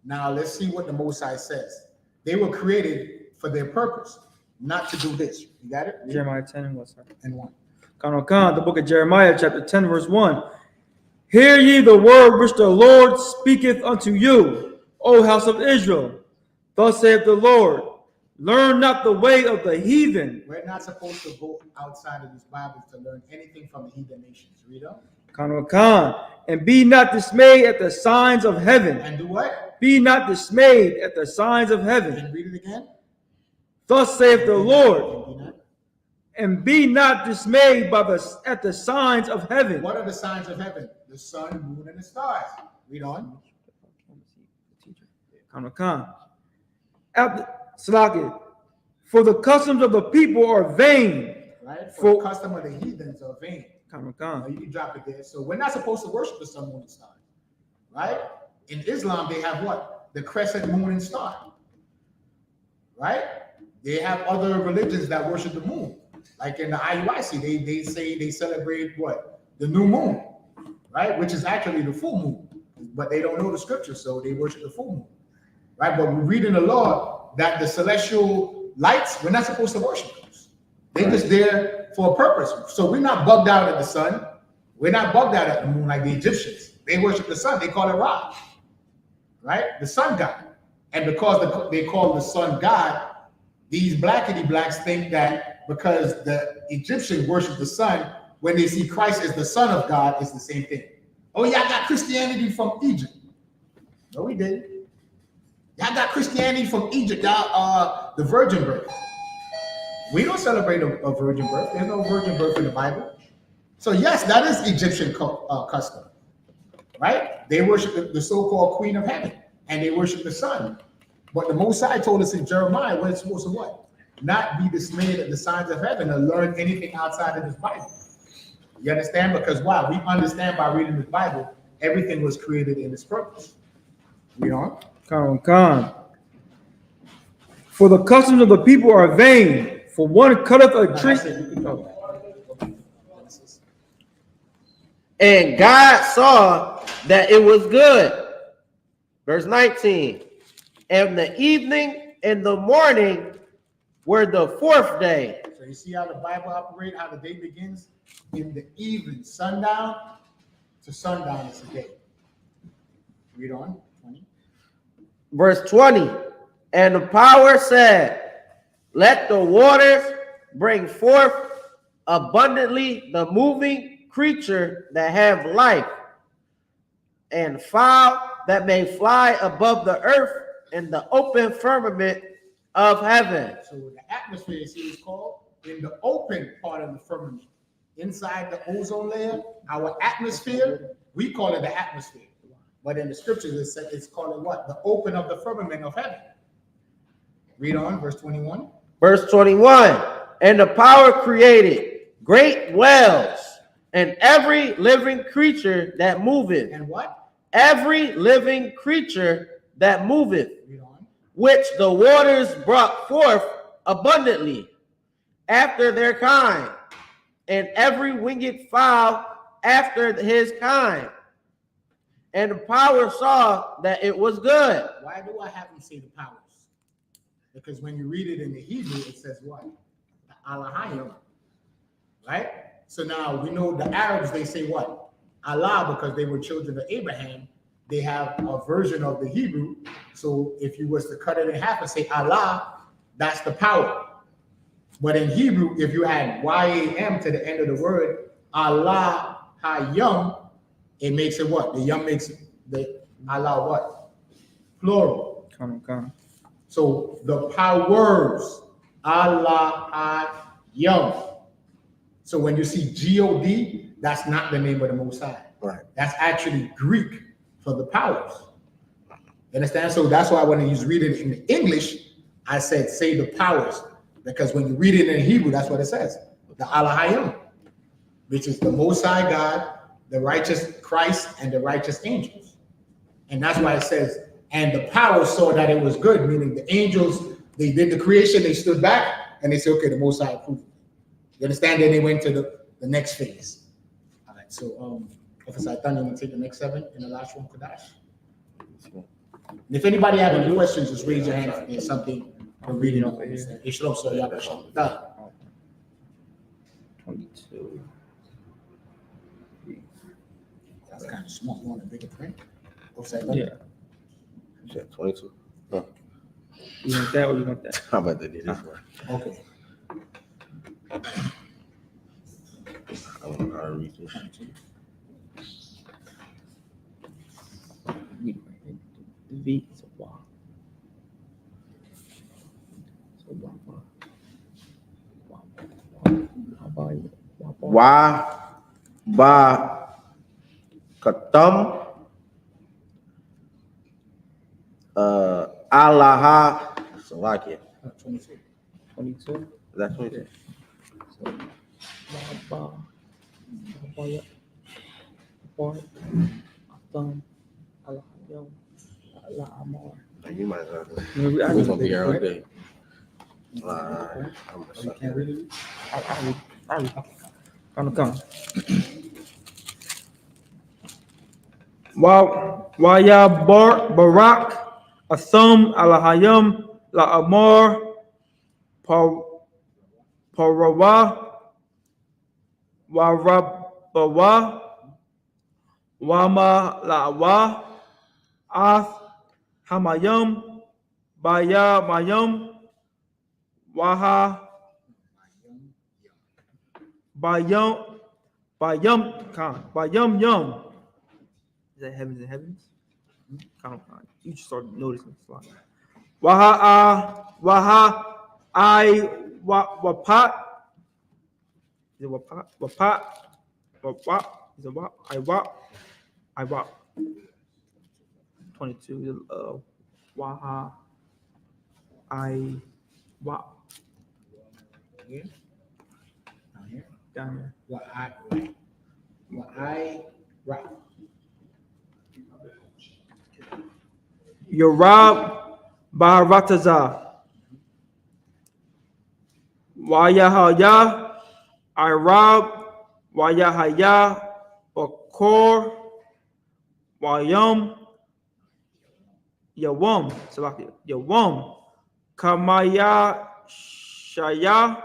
S1: Now let's see what the Most High says. They were created for their purpose, not to do this. You got it?
S2: Jeremiah 10 and 1.
S1: And 1.
S2: The book of Jeremiah, chapter 10, verse 1. Hear ye the word which the Lord speaketh unto you, O house of Israel. Thus saith the Lord, learn not the way of the heathen.
S1: We're not supposed to go outside of these Bibles to learn anything from the heathen nations. Read on.
S2: And be not dismayed at the signs of heaven.
S1: And do what?
S2: Be not dismayed at the signs of heaven.
S1: And read it again.
S2: Thus saith the Lord, and be not dismayed at the signs of heaven.
S1: What are the signs of heaven? The sun, moon, and the stars. Read on.
S2: For the customs of the people are vain.
S1: Right? For the custom of the heathens are vain. You can drop it there. So we're not supposed to worship the sun, moon, and stars. Right? In Islam, they have what? The crescent moon and star. Right? They have other religions that worship the moon. Like in the I.U.I.C, they say they celebrate what? The new moon. right? Which is actually the full moon. But they don't know the scripture, so they worship the full moon, right? But we read in the law that the celestial lights, we're not supposed to worship those. They're just there for a purpose. So we're not bugged out at the sun. We're not bugged out at the moon like the Egyptians. They worship the sun. They call it Ra, right? The sun god. And because they call the sun God, these blackity blacks think that because the Egyptians worship the sun, when they see Christ as the Son of God, it's the same thing. Oh, y'all got Christianity from Egypt. No, we didn't. Y'all got Christianity from Egypt, y'all, the virgin birth. We don't celebrate a virgin birth. There's no virgin birth in the Bible. So yes, that is Egyptian custom, right? They worship the so-called Queen of Heaven, and they worship the sun. But the Most High told us in Jeremiah, we're supposed to what? Not be dismayed at the signs of heaven or learn anything outside of this Bible. You understand? Because why? We understand by reading the Bible, everything was created in its purpose. Read on.
S2: Come. For the customs of the people are vain. For one cutteth a tree.
S6: And God saw that it was good. Verse 19. And the evening and the morning were the fourth day.
S1: So you see how the Bible operates, how the day begins? In the evening, sundown to sundown is a day. Read on. 20.
S6: Verse 20. And the power said, let the waters bring forth abundantly the moving creature that have life, and fowl that may fly above the earth in the open firmament of heaven.
S1: So the atmosphere is called in the open part of the firmament. Inside the ozone layer, our atmosphere, we call it the atmosphere. But in the scriptures, it's called what? The open of the firmament of heaven. Read on, verse 21.
S6: Verse 21. And the power created great whales and every living creature that moveth.
S1: And what?
S6: Every living creature that moveth,
S1: Read on.
S6: which the waters brought forth abundantly after their kind, and every winged fowl after his kind. And the power saw that it was good.
S1: Why do I have them say the powers? Because when you read it in the Hebrew, it says what? The Alahayim. Right? So now we know the Arabs, they say what? Allah, because they were children of Abraham. They have a version of the Hebrew. So if you was to cut it in half and say Allah, that's the power. But in Hebrew, if you add Y-A-M to the end of the word, Allah Hayam, it makes it what? The yum makes the Allah what? Plural.
S2: Come.
S1: So the powers, Allah Hayam. So when you see G-O-D, that's not the name of the Most High.
S6: Right.
S1: That's actually Greek for the powers. You understand? So that's why when you read it in English, I said say the powers. Because when you read it in Hebrew, that's what it says. The Alahayim, which is the Most High God, the righteous Christ, and the righteous angels. And that's why it says, and the power saw that it was good, meaning the angels, they did the creation, they stood back, and they said, okay, the Most High approved. You understand? Then they went to the next phase. All right, so Officer Aitan, you want to take the next 7 in the last one, Kodash? And if anybody have any questions, just raise your hand if there's something we're reading on. I.S.U.P.K, so yeah,
S2: 22.
S1: that's kind of small. You want a bigger print? Officer Aitan?
S2: Yeah.
S6: You said 22. No.
S2: You want that or you want that?
S6: How about they did this one?
S1: Okay.
S6: I don't know how to read this.
S2: The V is a Y. So
S6: Wa ba katam alaha Salakia.
S1: 22.
S2: 22.
S6: Is that 22?
S2: So
S6: You might as well.
S2: We're
S6: gonna be here all day.
S1: You can't read it?
S2: Come. Waya Barak, Asum Alahayim, La Amor, Parawa, Warabawa, Wama Lawa, Ath Hamayim, Baya Mayim, Waha Bayum Yum. Is that heavens and heavens? Kind of, you just start noticing the slide. Waha I Wapat. Is it Wapat? Wapat. Is it Wap? I Wap. 22. Waha I Wap.
S1: Here. Down here.
S2: Down here.
S1: What I right.
S2: Yorab Barataza. Wayahaya Irab Wayahaya Bakor Wayam Yawam Salaki Yawam Kamaya Shaya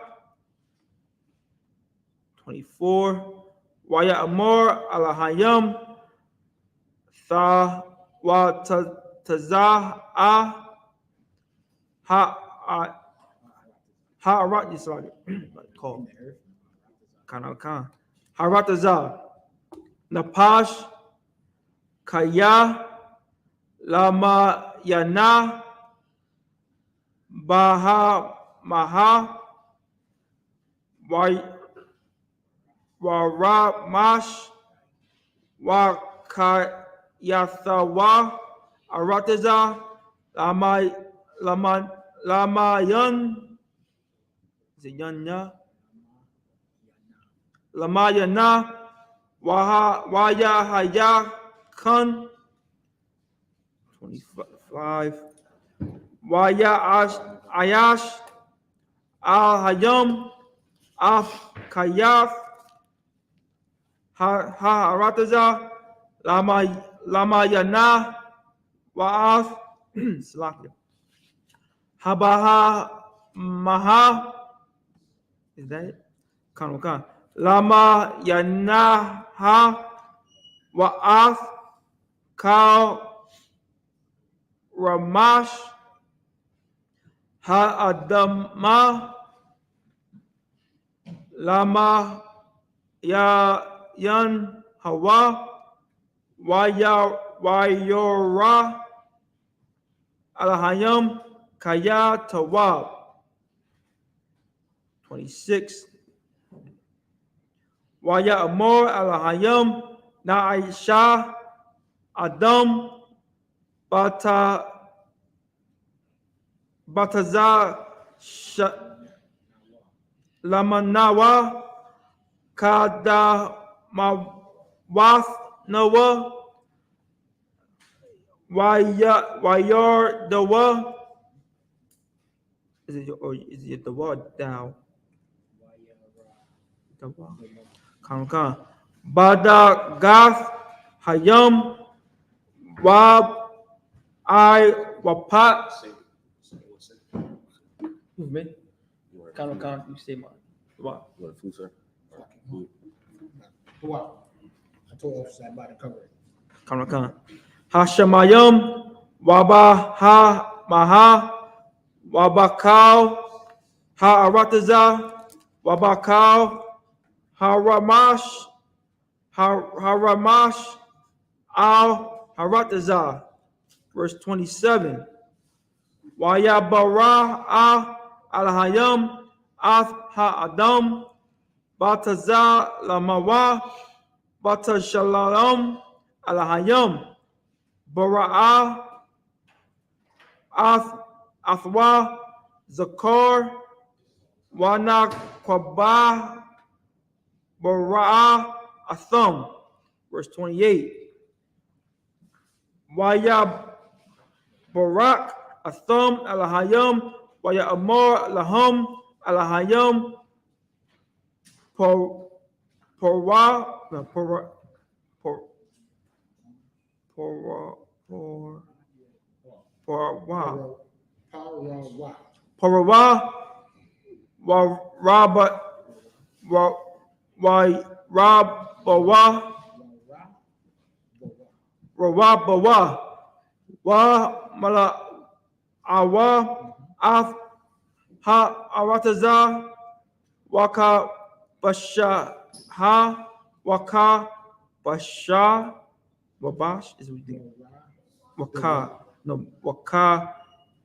S2: 24 Waya Amor Alahayam Tha Wa Tazah Ha Harat Yisrael called Kanakan Haratazah Napash Kaya Lama Yana Baha Maha Waramash Wakayathawa Arataza Lamayan. Is it Yanya? Lamayana Waya Haya Kun 25 Waya Ayash Al Hayam Af Kayath Harataza Lamayana Wa'ath Slakia Habaha Maha. Is that it? Kan. Lama Yanaha Wa'ath Kal Ramash Ha'adama Lama Yan Hawa Wayora Alahayam Kaya Tawab 26 Waya Amor Alahayam Na'isha Adam Bataza Lamanawa Kada Mawath Noah Wayor Dawa. Is it the word down? Kan. Bada Gath Hayam Wab I Wapat. Me? Kan. You say mine. What?
S4: You want food, sir?
S1: What? I told officer I about to cover it.
S2: Kan. Hashamayam Waba Ha Maha Wabakal Ha'arataza Wabakal Haramash Al Harataza. Verse 27. Wayabara Alahayam Ath Ha'adam Bataza Lamawa Batashalam Alahayam Bara'ah Athwa Zakar Wana Kwabah Bara'ah Atham. Verse 28. Waya Barak Atham Alahayam Waya Amor Laham Alahayam Porwa Pora, Parawa, Rabat, Rabawa, Rabawa, Wa Mala Awa, Af Ha Arataza, Waka Basha Ha, Waka Basha, Wabash is what you think. Waka, no, Waka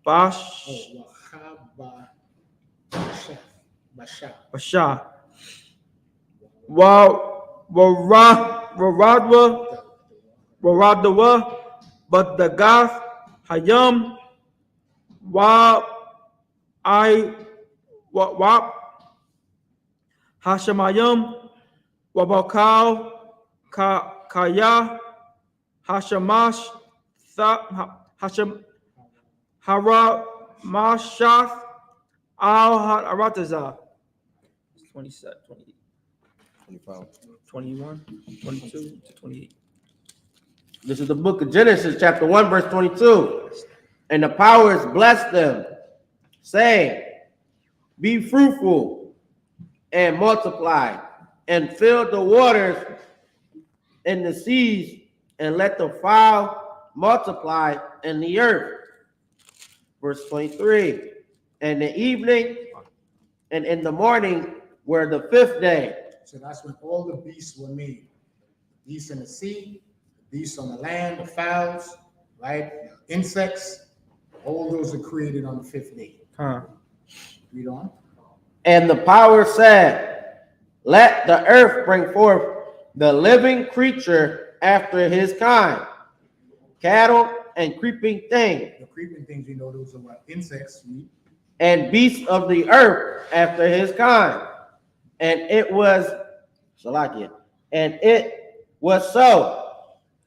S2: Bash, Basha, Waradawa, but the Gath, Hayam, Wa I, Wap, Hashemayim, Wabakal, Kaya, Hashemash, Hashem, Haramashath, Al Harataza. 27, 28, 25, 21, 22 to 28.
S6: This is the book of Genesis, chapter 1, verse 22. And the powers blessed them, saying, be fruitful and multiply, and fill the waters and the seas, and let the fowl multiply in the earth. Verse 23. And the evening and in the morning were the fifth day.
S1: So that's when all the beasts were made. The beasts in the sea, the beasts on the land, the fowls, right? Insects, all those are created on the fifth day. Read on.
S6: And the power said, let the earth bring forth the living creature after his kind, cattle and creeping things.
S1: The creeping things, you know, those are what? Insects.
S6: And beasts of the earth after his kind. And it was, Shalakia, and it was so.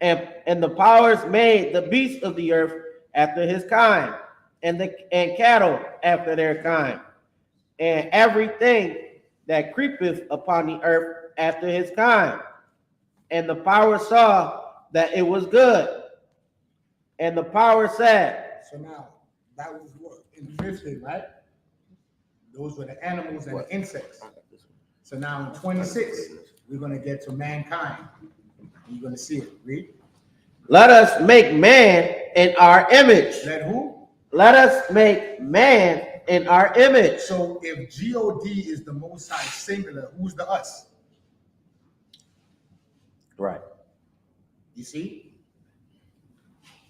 S6: And the powers made the beasts of the earth after his kind, and cattle after their kind, and everything that creepeth upon the earth after his kind. And the power saw that it was good. And the power said.
S1: So now, that was what? In the fifth day, right? Those were the animals and the insects. So now in 26, we're going to get to mankind. You're going to see it. Read.
S6: Let us make man in our image.
S1: Let who?
S6: Let us make man in our image.
S1: So if God is the Most High singular, who's the us?
S6: Right.
S1: You see?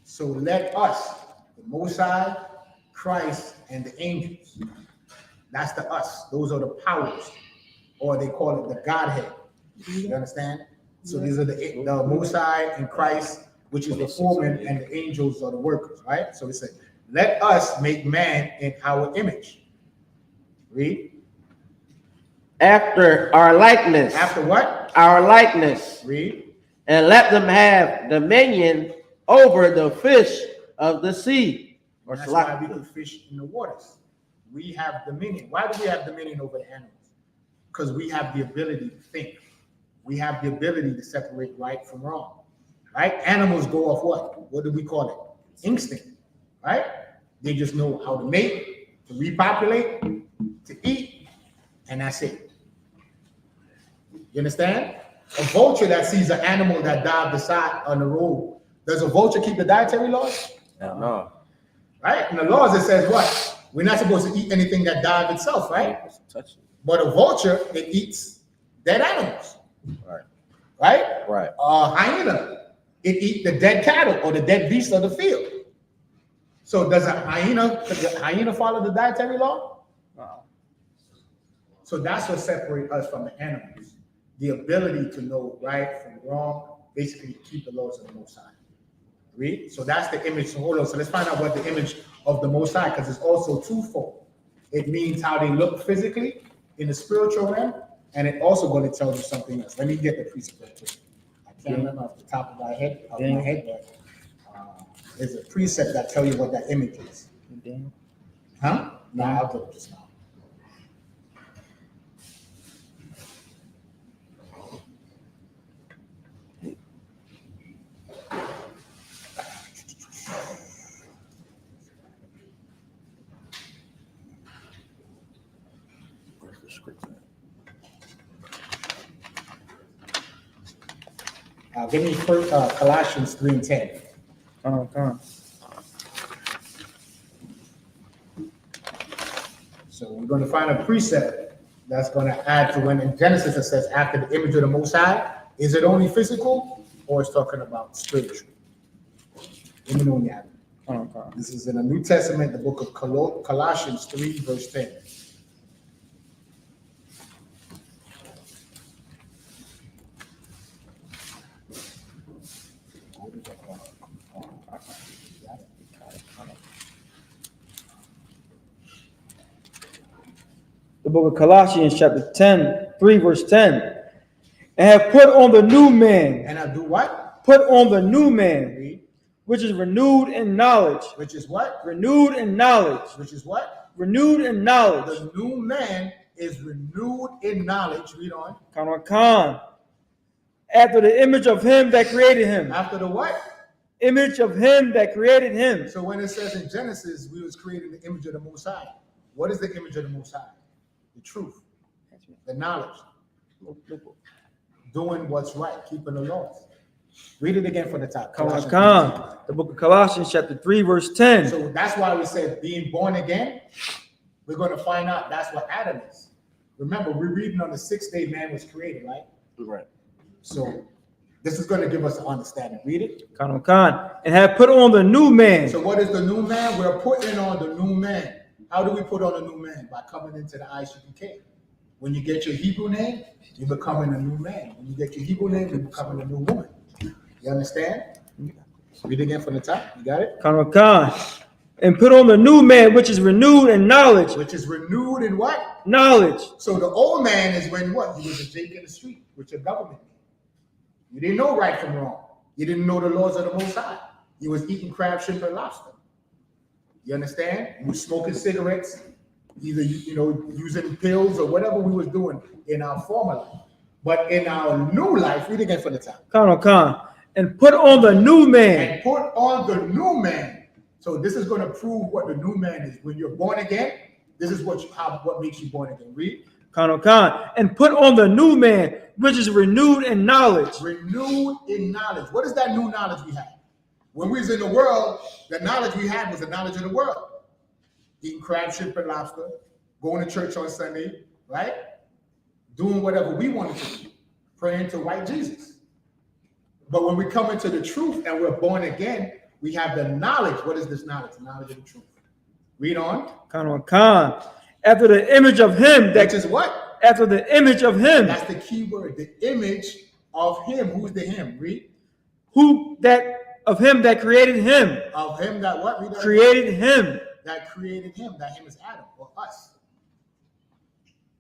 S1: So let us, the Most High, Christ, and the angels. That's the us. Those are the powers, or they call it the Godhead. You understand? So these are the Most High and Christ, which is the foreman, and the angels are the workers, right? So it said, let us make man in our image. Read.
S6: After our likeness.
S1: After what?
S6: Our likeness.
S1: Read.
S6: And let them have dominion over the fish of the sea. Or
S1: that's why we can fish in the waters. We have dominion. Why do we have dominion over the animals? Because we have the ability to think. We have the ability to separate right from wrong. Right? Animals go off what? What do we call it? Instinct. Right? They just know how to mate, to repopulate, to eat, and that's it. You understand? A vulture that sees an animal that died beside on the road, does a vulture keep the dietary laws?
S6: No.
S1: Right? In the laws it says what? We're not supposed to eat anything that died itself, right? But a vulture, it eats dead animals.
S6: Right.
S1: Right?
S6: Right.
S1: Hyena, it eats the dead cattle or the dead beasts of the field. So does the hyena follow the dietary law?
S2: Wow.
S1: So that's what separates us from the animals. The ability to know right from wrong, basically keep the laws of the Most High. Read. So that's the image. So hold on. So let's find out what the image of the Most High, because it's also twofold. It means how they look physically in the spiritual realm, and it also going to tell you something else. Let me get the precept. I can't remember off the top of my head, but there's a precept that tell you what that image is. Huh? No, I'll do it just now. Give me first, Colossians 3:10.
S2: Come.
S1: So we're going to find a precept that's going to add to when in Genesis it says after the image of the Most High. Is it only physical or it's talking about spiritual? Let me know when you have it. This is in the New Testament, the book of Colossians 3, verse 10.
S2: The book of Colossians, chapter 10, 3, verse 10. And have put on the new man.
S1: And I do what?
S2: Put on the new man,
S1: Read.
S2: which is renewed in knowledge.
S1: Which is what?
S2: Renewed in knowledge.
S1: Which is what?
S2: Renewed in knowledge.
S1: The new man is renewed in knowledge. Read on.
S2: Khan. After the image of him that created him.
S1: After the what?
S2: Image of him that created him.
S1: So when it says in Genesis, we was created in the image of the Most High. What is the image of the Most High? The truth, the knowledge, doing what's right, keeping the laws. Read it again from the top.
S2: Khan. The book of Colossians, chapter 3, verse 10.
S1: So that's why we said being born again. We're going to find out that's what Adam is. Remember, we're reading on the 6th day man was created, right?
S6: Right.
S1: So this is going to give us an understanding. Read it.
S2: Khan. And have put on the new man.
S1: So what is the new man? We're putting on the new man. How do we put on a new man? By coming into the I.S.U.P.K. When you get your Hebrew name, you're becoming a new man. When you get your Hebrew name, you're becoming a new woman. You understand? Read again from the top. You got it?
S2: Khan. And put on the new man, which is renewed in knowledge.
S1: Which is renewed in what?
S2: Knowledge.
S1: So the old man is when what? You was a Jake in the street with your government. You didn't know right from wrong. You didn't know the laws of the Most High. You was eating crab, shrimp, and lobster. You understand? We were smoking cigarettes, either using pills or whatever we was doing in our former life. But in our new life, read again from the top.
S2: Khan. And put on the new man.
S1: And put on the new man. So this is going to prove what the new man is. When you're born again, this is what makes you born again. Read.
S2: Khan. And put on the new man, which is renewed in knowledge.
S1: Renewed in knowledge. What is that new knowledge we have? When we was in the world, the knowledge we had was the knowledge of the world. Eating crab, shrimp, and lobster, going to church on Sunday, right? Doing whatever we wanted to do, praying to white Jesus. But when we come into the truth and we're born again, we have the knowledge. What is this knowledge? The knowledge of the truth. Read on.
S2: Khan. After the image of him that
S1: Which is what?
S2: After the image of him.
S1: That's the key word. The image of him. Who's the him? Read.
S2: Of him that created him.
S1: Of him that what? Read that.
S2: Created him.
S1: That created him. That him is Adam or us.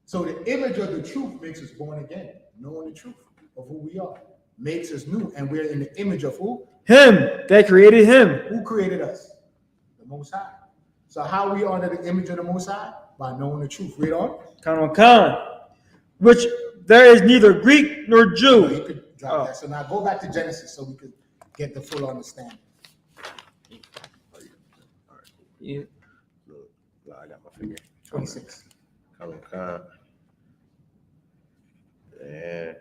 S1: So the image of the truth makes us born again. Knowing the truth of who we are makes us new, and we're in the image of who?
S2: Him that created him.
S1: Who created us? The Most High. So how we honor the image of the Most High? By knowing the truth. Read on.
S2: Khan. Which there is neither Greek nor Jew.
S1: You could drop that. So now go back to Genesis so we could get the full understanding.
S2: Yeah.
S6: I got my finger.
S1: 26.
S6: Yeah.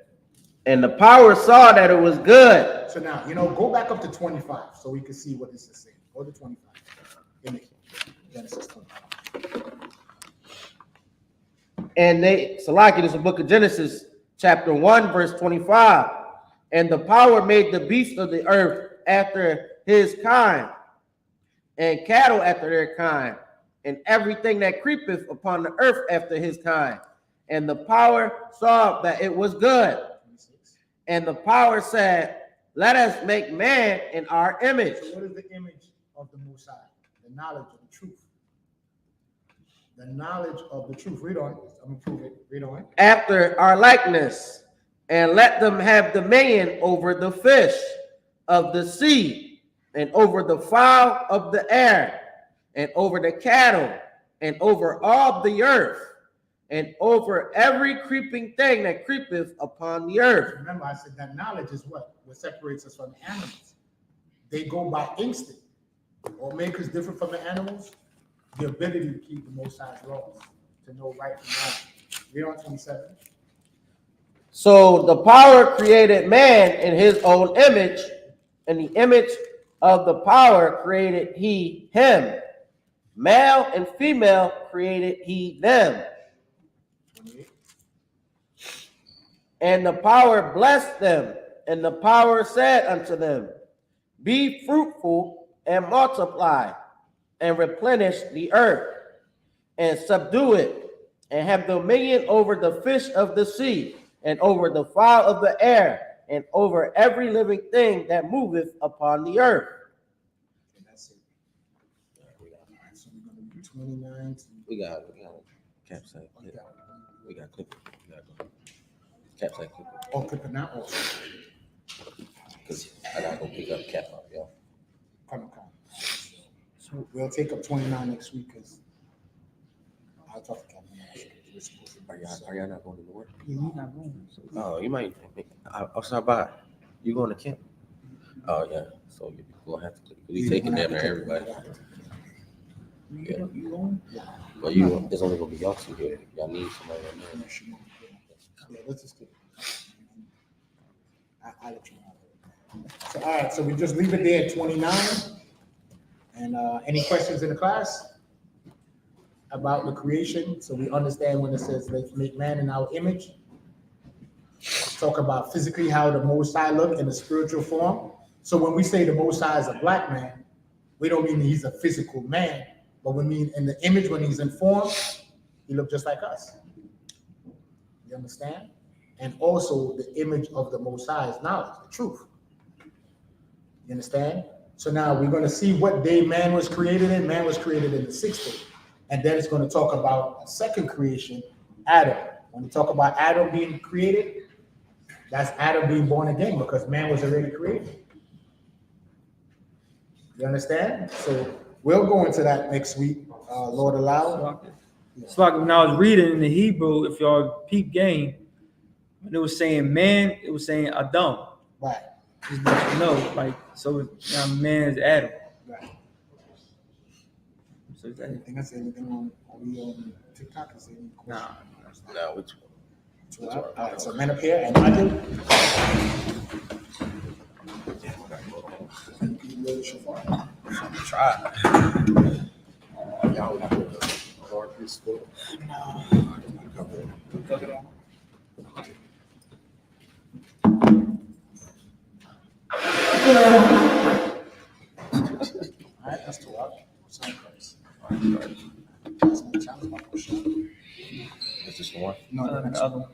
S6: And the power saw that it was good.
S1: So now, go back up to 25 so we can see what this is saying. Go to 25. In Genesis 25.
S6: And Salaki, this is the book of Genesis, chapter 1, verse 25. And the power made the beasts of the earth after his kind, and cattle after their kind, and everything that creepeth upon the earth after his kind. And the power saw that it was good.
S1: 26.
S6: And the power said, let us make man in our image.
S1: So what is the image of the Most High? The knowledge of the truth. The knowledge of the truth. Read on. I'm going to prove it. Read on.
S6: After our likeness, and let them have dominion over the fish of the sea, and over the fowl of the air, and over the cattle, and over all the earth, and over every creeping thing that creepeth upon the earth.
S1: Remember, I said that knowledge is what separates us from the animals. They go by instinct. What makes us different from the animals? The ability to keep the Most High's laws, to know right from wrong. Read on 27.
S6: So the power created man in his own image, and the image of the power created he him. Male and female created he them.
S1: 28.
S6: And the power blessed them, and the power said unto them, be fruitful and multiply, and replenish the earth, and subdue it, and have dominion over the fish of the sea, and over the fowl of the air, and over every living thing that moveth upon the earth.
S1: Okay, that's it. All right, so we're gonna do 29 to.
S6: We got campsite. We got clip. Campsite clip.
S1: Oh, click it now also.
S6: Because I gotta go pick up cap up, yo.
S1: Come. So we'll take up 29 next week because I'll talk to Kevin. We're supposed to do
S6: Are y'all not going to work?
S2: Yeah, we not going. So
S6: Oh, you might. I'll stop by. You going to camp? Oh yeah. So you're gonna have to. We taking damn near everybody. Yeah.
S2: you going?
S6: But you, it's only gonna be y'all two here. Y'all need somebody right now.
S1: Yeah, let's just do it. I'll let you know. So, all right, so we just leave it there at 29. And any questions in the class about the creation? So we understand when it says, let's make man in our image. Talk about physically how the Most High look in a spiritual form. So when we say the Most High is a black man, we don't mean he's a physical man, but we mean in the image when he's in form, he look just like us. You understand? And also the image of the Most High is knowledge, the truth. You understand? So now we're going to see what day man was created in. Man was created in the 6th day. And then it's going to talk about a second creation, Adam. When we talk about Adam being created, that's Adam being born again because man was already created. You understand? So we'll go into that next week, Lord allow.
S2: It's like when I was reading in the Hebrew, if y'all peep game, when it was saying man, it was saying Adam.
S1: Right.
S2: Just let you know, like, so now man is Adam.
S1: Right.
S2: So is that
S1: Anything else? Anything on TikTok? Is there any questions?
S6: No, which one?
S1: All right, so men up here and Michael.
S6: Try. Y'all have to guard this school.
S1: All right, that's 12. Sorry, Chris. That's my challenge, my question.
S6: Is this the one?
S1: No, the next
S2: other
S1: one.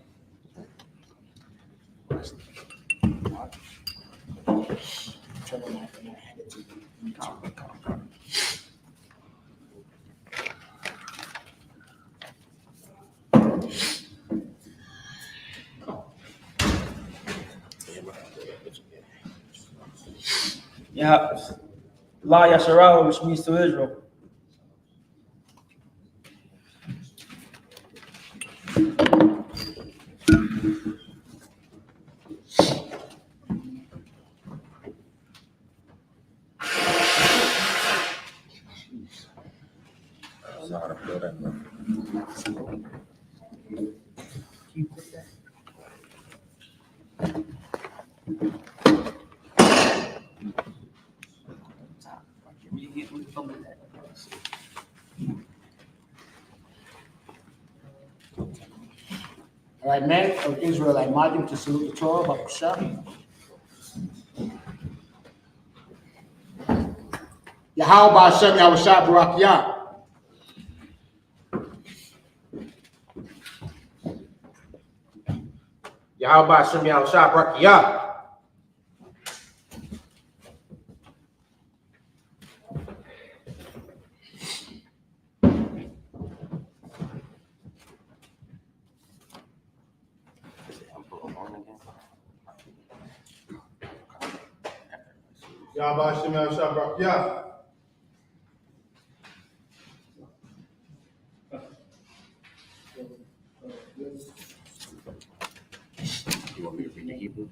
S1: Trevor, I'm gonna hand it to you.
S2: Yeah, La Yasharah, which means to Israel.
S6: I don't know how to feel that.
S1: All right, men of Israel, I march to salute the Torah, Bakusha. Yahweh Hashem, Yahushua Barak Yah.
S5: Yahweh Hashem Yahushua Barak Yah.
S3: Yahweh Hashem Yahushua Barak Yah.
S6: You want me to read the Hebrew?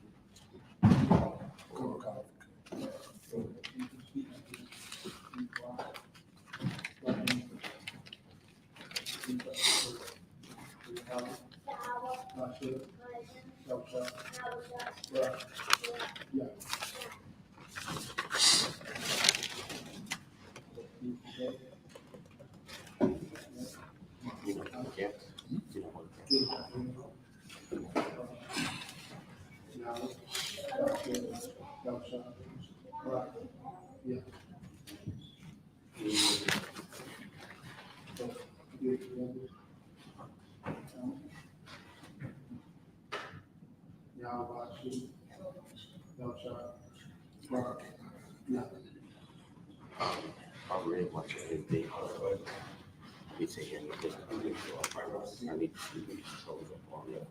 S5: I'm really watching anything. It's a hand of this. I need to close up on that.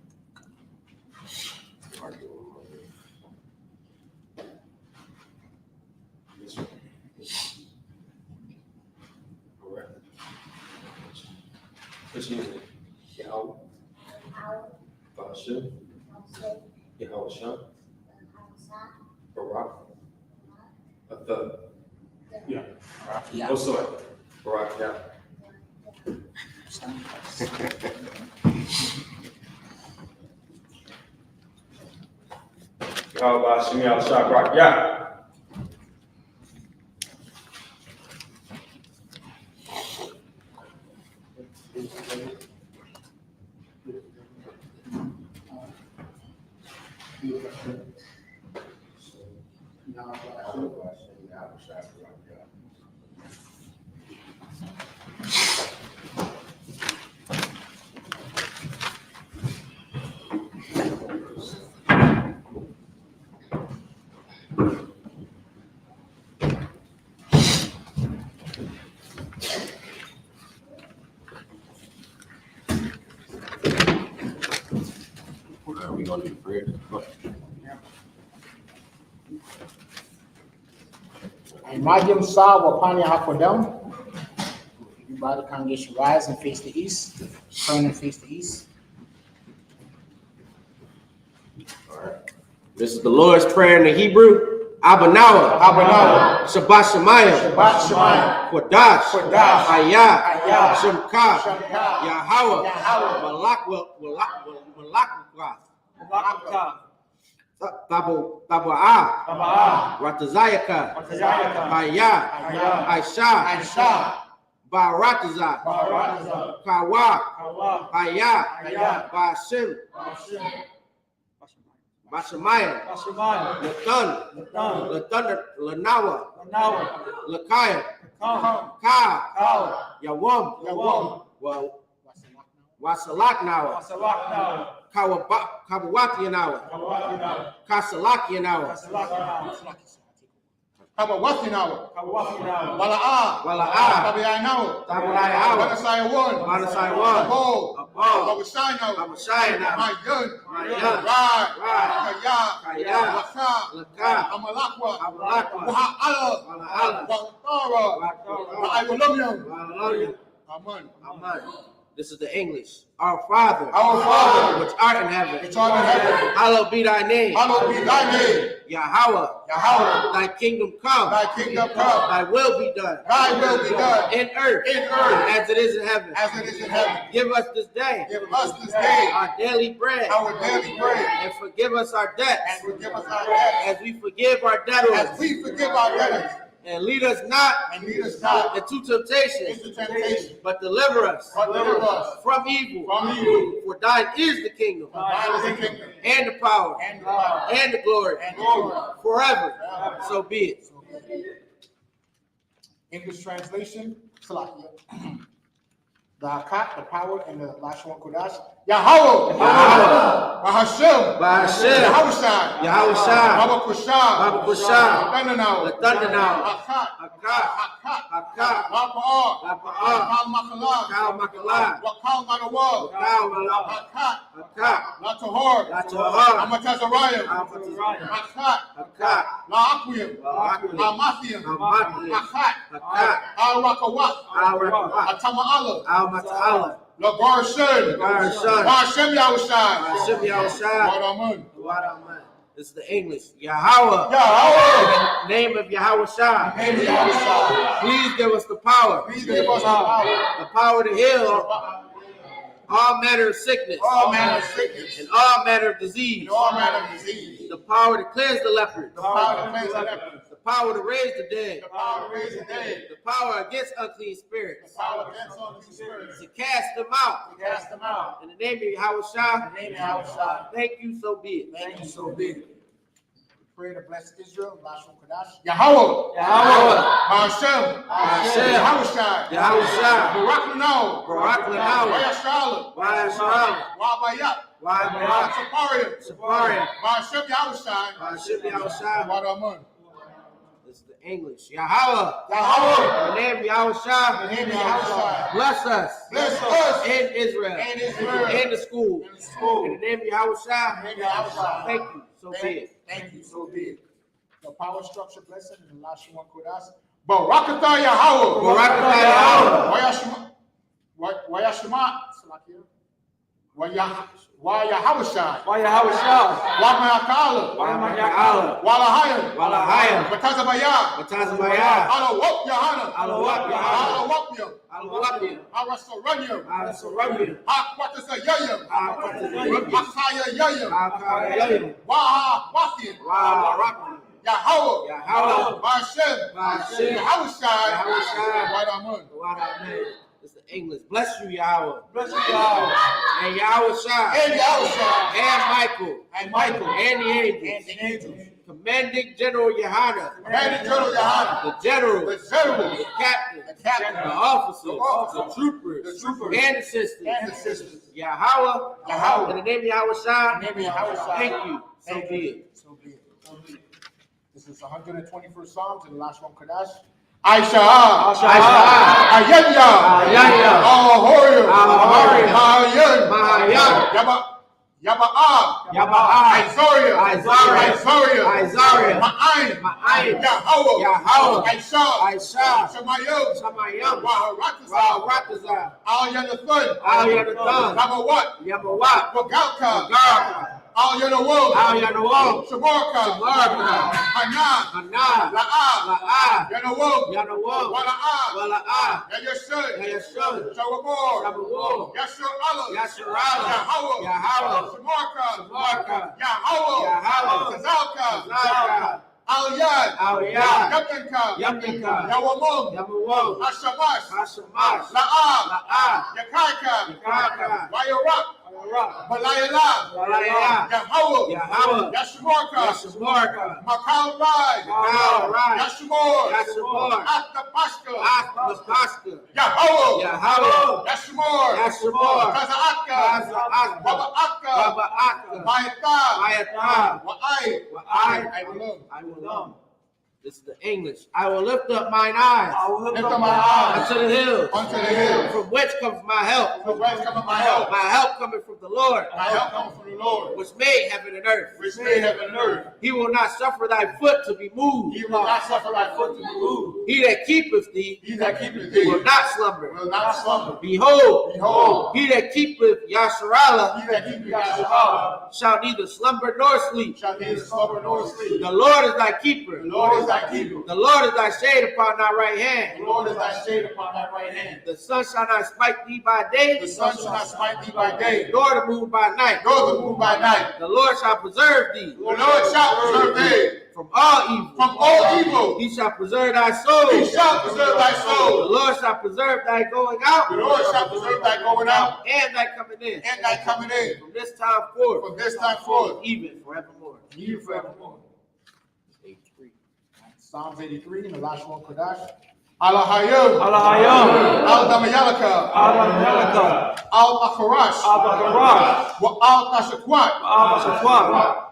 S5: What's your name? Yahweh. Bashem. Yahweh Shah. Barak. Athah. Yeah. Oh, sorry. Barak, yeah. Yahweh Bashem, Yahweh Shah, Barak, yeah. Are we going to do prayer?
S1: Imagine Sa Wapani Hakodam. Everybody congregation rise and face the east. Turn and face the east.
S5: All right. This is the Lord's Prayer in the Hebrew. Abanawa.
S1: Abanawa.
S5: Shabbat Shemayim.
S1: Shabbat Shemayim.
S5: Kodash.
S1: Kodash.
S5: Hayah.
S1: Hayah.
S5: Shemka.
S1: Shemka.
S5: Yahweh.
S1: Yahweh.
S5: Malak. Taba'ah. Ratazayaka. Hayah.
S1: Aisha.
S5: Aisha. Barataza. Kawa. Hayah. Bashem. Bashemayim. Lathan. Lanawa. Lakayah. Ka. Yawam. Wasalak Nawa. Kawawati Nawa. Kasalaki Nawa.
S4: Kabawatinawa.
S5: Wala'a.
S4: Tabi'ainawa.
S5: Tabi'ainawa.
S4: Manasaiwan. Abo.
S5: Abashaynawa.
S4: Mayun.
S5: Mayun.
S4: Rai. Kaya.
S5: Laka.
S4: Amalakwa.
S5: Amalakwa.
S4: Waha'ala. Wa'utara. Wa'ayolomyo. Amen.
S5: Amen. This is the English. Our Father, which art in heaven, hallowed be thy name.
S4: Hallowed be thy name.
S5: Yahweh, thy kingdom come.
S4: Thy kingdom come.
S5: Thy will be done.
S4: Thy will be done.
S5: In earth. As it is in heaven. Give us this day. Our daily bread. And forgive us our debts. As we forgive our debtors. And lead us not into temptation, but deliver us from evil. For thine is the kingdom, and the power, and the glory, forever. So be it.
S1: English translation, Salakia. The Hakat, the power, and the Lashon Kodash. Yahweh. Bahashem. Yahweh Shai. Baba Kushah. The thunder now. Hakat. Lapa. Kal Makalah. Wakal Manawal. Hakat. Latahor. Amatazariah. Hakat. La Akwim. Amathiam. Hakat. Al Rakawat. Atama Allah. La Barshan. Bashem Yahushai.
S5: This is the English. Yahweh. Name of Yahweh Shah. Please give us the power. The power to heal all manner of sickness. And all manner of disease. The power to cleanse the leopard. The power to raise the dead.
S4: The power to raise the dead.
S5: The power against unclean spirits.
S4: The power against all these spirits.
S5: To cast them out.
S4: To cast them out.
S5: In the name of Yahushua.
S4: In the name of Yahushua.
S5: Thank you, so be it.
S4: Thank you, so be it. Pray to bless Israel. Lashon Kodash. Yahweh.
S5: Yahweh.
S4: Hashem.
S5: Hashem.
S4: Yahushua.
S5: Yahushua.
S4: Barak Lanao.
S5: Barak Lanao.
S4: Wayashala.
S5: Wayashala.
S4: Wabayat.
S5: Wabayat.
S4: Saparium.
S5: Saparium.
S4: Hashem Yahushua.
S5: Hashem Yahushua.
S4: Wadamun.
S5: This is the English. Yahweh.
S4: Yahweh.
S5: In the name of Yahushua.
S4: In the name of Yahushua.
S5: Bless us.
S4: Bless us.
S5: In Israel.
S4: In Israel.
S5: In the school.
S4: In the school.
S5: In the name of Yahushua.
S4: In the name of Yahushua.
S5: Thank you. So be it.
S4: Thank you, so be it. The power structure blessing in the last one Kodash. Barakatah Yahweh.
S5: Barakatah Yahweh.
S4: Wayashima. Wayahawashi.
S2: Yahushua.
S4: Wamayakala.
S2: Yahushua.
S4: Walahayim.
S5: Walahayim.
S4: Batazabaya.
S5: Batazabaya.
S4: Alawop Yohanna.
S5: Alawop Yohanna.
S4: Alawopya.
S5: Alawopya.
S4: Arasaranyam.
S5: Arasaranyam.
S4: Hakwatazayayam.
S5: Hakwatazayayam.
S4: Hakayayayam.
S5: Hakayayam.
S4: Wahawakim.
S5: Waharakim.
S4: Yahweh.
S5: Yahweh.
S4: Hashem.
S5: Hashem.
S4: Yahushua.
S5: Yahushua.
S4: Wadamun.
S5: Wadamun. It's the English. Bless you, Yahweh.
S2: Bless you, Yahweh.
S5: And Yahushua.
S4: And Yahushua.
S5: And Michael.
S4: And Michael.
S5: And the angels.
S4: And the angels.
S5: Commanding General Yohanna.
S4: Commanding General Yohanna.
S5: The general.
S4: The general.
S5: The captain.
S4: The captain.
S5: The officers.
S4: The officers.
S5: The troopers.
S4: The troopers.
S5: And the sisters.
S4: And the sisters.
S5: Yahweh.
S4: Yahweh.
S5: In the name of Yahushua.
S4: In the name of Yahushua.
S5: Thank you. So
S4: Thank
S5: be
S4: you.
S5: it.
S4: So be it. So be it. This is 121st Psalms in the last one Kodash. I.S.U.P.K. Ayenya.
S5: Ayenya.
S4: Ahorim.
S5: Ahorim.
S4: Mahayan.
S5: Mahayan.
S4: Yaba'ah.
S5: Yaba'ah.
S4: Isaiah.
S5: Isaiah. Isaiah.
S4: Ma'ayin.
S5: Ma'ayin.
S4: Yahweh.
S5: Yahweh.
S4: I.S.U.P.K.
S5: I.S.U.P.K.
S4: Shemayim.
S5: Shamayam.
S4: Waharatazah.
S5: Waharatazah.
S4: Al-Yanathan.
S5: Al-Yanathan.
S4: Yabawat.
S5: Yabawat.
S4: Wagalka.
S5: Wagalka.
S4: Al-Yanawam.
S5: Al-Yanawam.
S4: Shamarka.
S5: Shamarka.
S4: Hanan.
S5: Hanan.
S4: La'ah.
S5: La'ah.
S4: Yanawam.
S5: Yanawam.
S4: Wala'ah.
S5: Wala'ah.
S4: Yayashun.
S5: Yayashun.
S4: Shawamor.
S5: Shawamor.
S4: Yashur Allah.
S5: Yashur Allah.
S4: Yahweh.
S5: Yahweh.
S4: Shamarka.
S5: Shamarka.
S4: Yahweh.
S5: Yahweh.
S4: Tazalka.
S5: Zalka.
S4: Al-Yad.
S5: Al-Yad.
S4: Yabinka.
S5: Yabinka.
S4: Yawamum.
S5: Yamawam.
S4: Hashamash.
S5: Hashamash.
S4: La'ah.
S5: La'ah.
S4: Yakaika.
S5: Yakaika.
S4: Wayarak.
S5: Wayarak.
S4: Balayala.
S5: Balayala.
S4: Yahweh.
S5: Yahweh.
S4: Yashmarka.
S5: Yashmarka.
S4: Makal Rai.
S5: Makal Rai.
S4: Yashmor.
S5: Yashmor.
S4: Atapashka.
S5: Atapashka.
S4: Yahweh.
S5: Yahweh.
S4: Yashmor.
S5: Yashmor.
S4: Kazaatka.
S5: Kazaatka.
S4: Babaatka.
S5: Babaatka.
S4: Mayata.
S5: Mayata.
S4: Wa'ai.
S5: Wa'ai.
S4: I will.
S5: I will love. This is the English. I will lift up mine eyes.
S2: I will
S4: Lift up my eyes
S5: unto the hills.
S4: unto the hills.
S5: From which comes my help?
S4: From whence cometh my help?
S5: My help cometh from the Lord,
S4: My help comes from the Lord,
S5: which made heaven and earth.
S4: which made heaven and earth.
S5: He will not suffer thy foot to be moved.
S4: He will not suffer thy foot to be moved.
S5: He that keepeth thee
S4: He that keepeth
S5: will
S4: thee
S5: not slumber.
S4: will not slumber.
S5: Behold,
S4: Behold,
S5: he that keepeth Yasharallah
S4: he that keepeth Yahweh
S5: shall neither slumber nor sleep.
S4: shall neither slumber nor sleep.
S5: The Lord is thy keeper.
S4: The Lord is thy keeper.
S5: The Lord is thy shade upon thy right
S4: The
S5: hand.
S4: Lord is thy shade upon thy right hand.
S5: The sun shall not smite thee by day,
S4: The sun shall not smite thee by day,
S5: nor the moon by night.
S4: nor the moon by night.
S5: The Lord shall preserve thee
S4: The Lord shall preserve thee
S5: from all evil.
S4: from all evil.
S5: He shall preserve thy soul.
S4: He shall preserve thy
S5: The
S4: soul.
S5: Lord shall preserve thy going out
S4: The Lord shall preserve thy going out
S5: and thy coming in
S4: and thy coming in
S5: from this time forth,
S4: from this time forth,
S5: even forevermore.
S4: even forevermore. Psalms 83 in the last one, Kodash. Alahayim.
S2: Alahayim.
S4: Al-Damayalaka.
S2: Al-Damayalaka.
S4: Al-Akharash.
S2: Al-Bakarat.
S4: Wa al-Tashakwat.
S2: Al-Bashafat.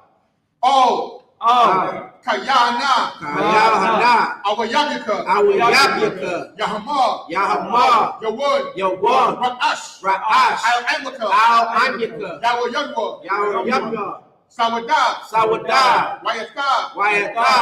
S4: Oh,
S2: Al.
S4: Kayana.
S5: Yahanna,
S4: Awayabika.
S5: Awayabika,
S4: Yahama.
S5: Yahama,
S4: Yawud.
S5: Yawad,
S4: Ra'ash.
S5: Ra'ash,
S4: Al-Amlaka.
S5: Al-Anyaka,
S4: Yawayagwa.
S5: Yahayamya,
S4: Sawadah.
S5: Sawadah,
S4: Wayata.
S5: Wayata,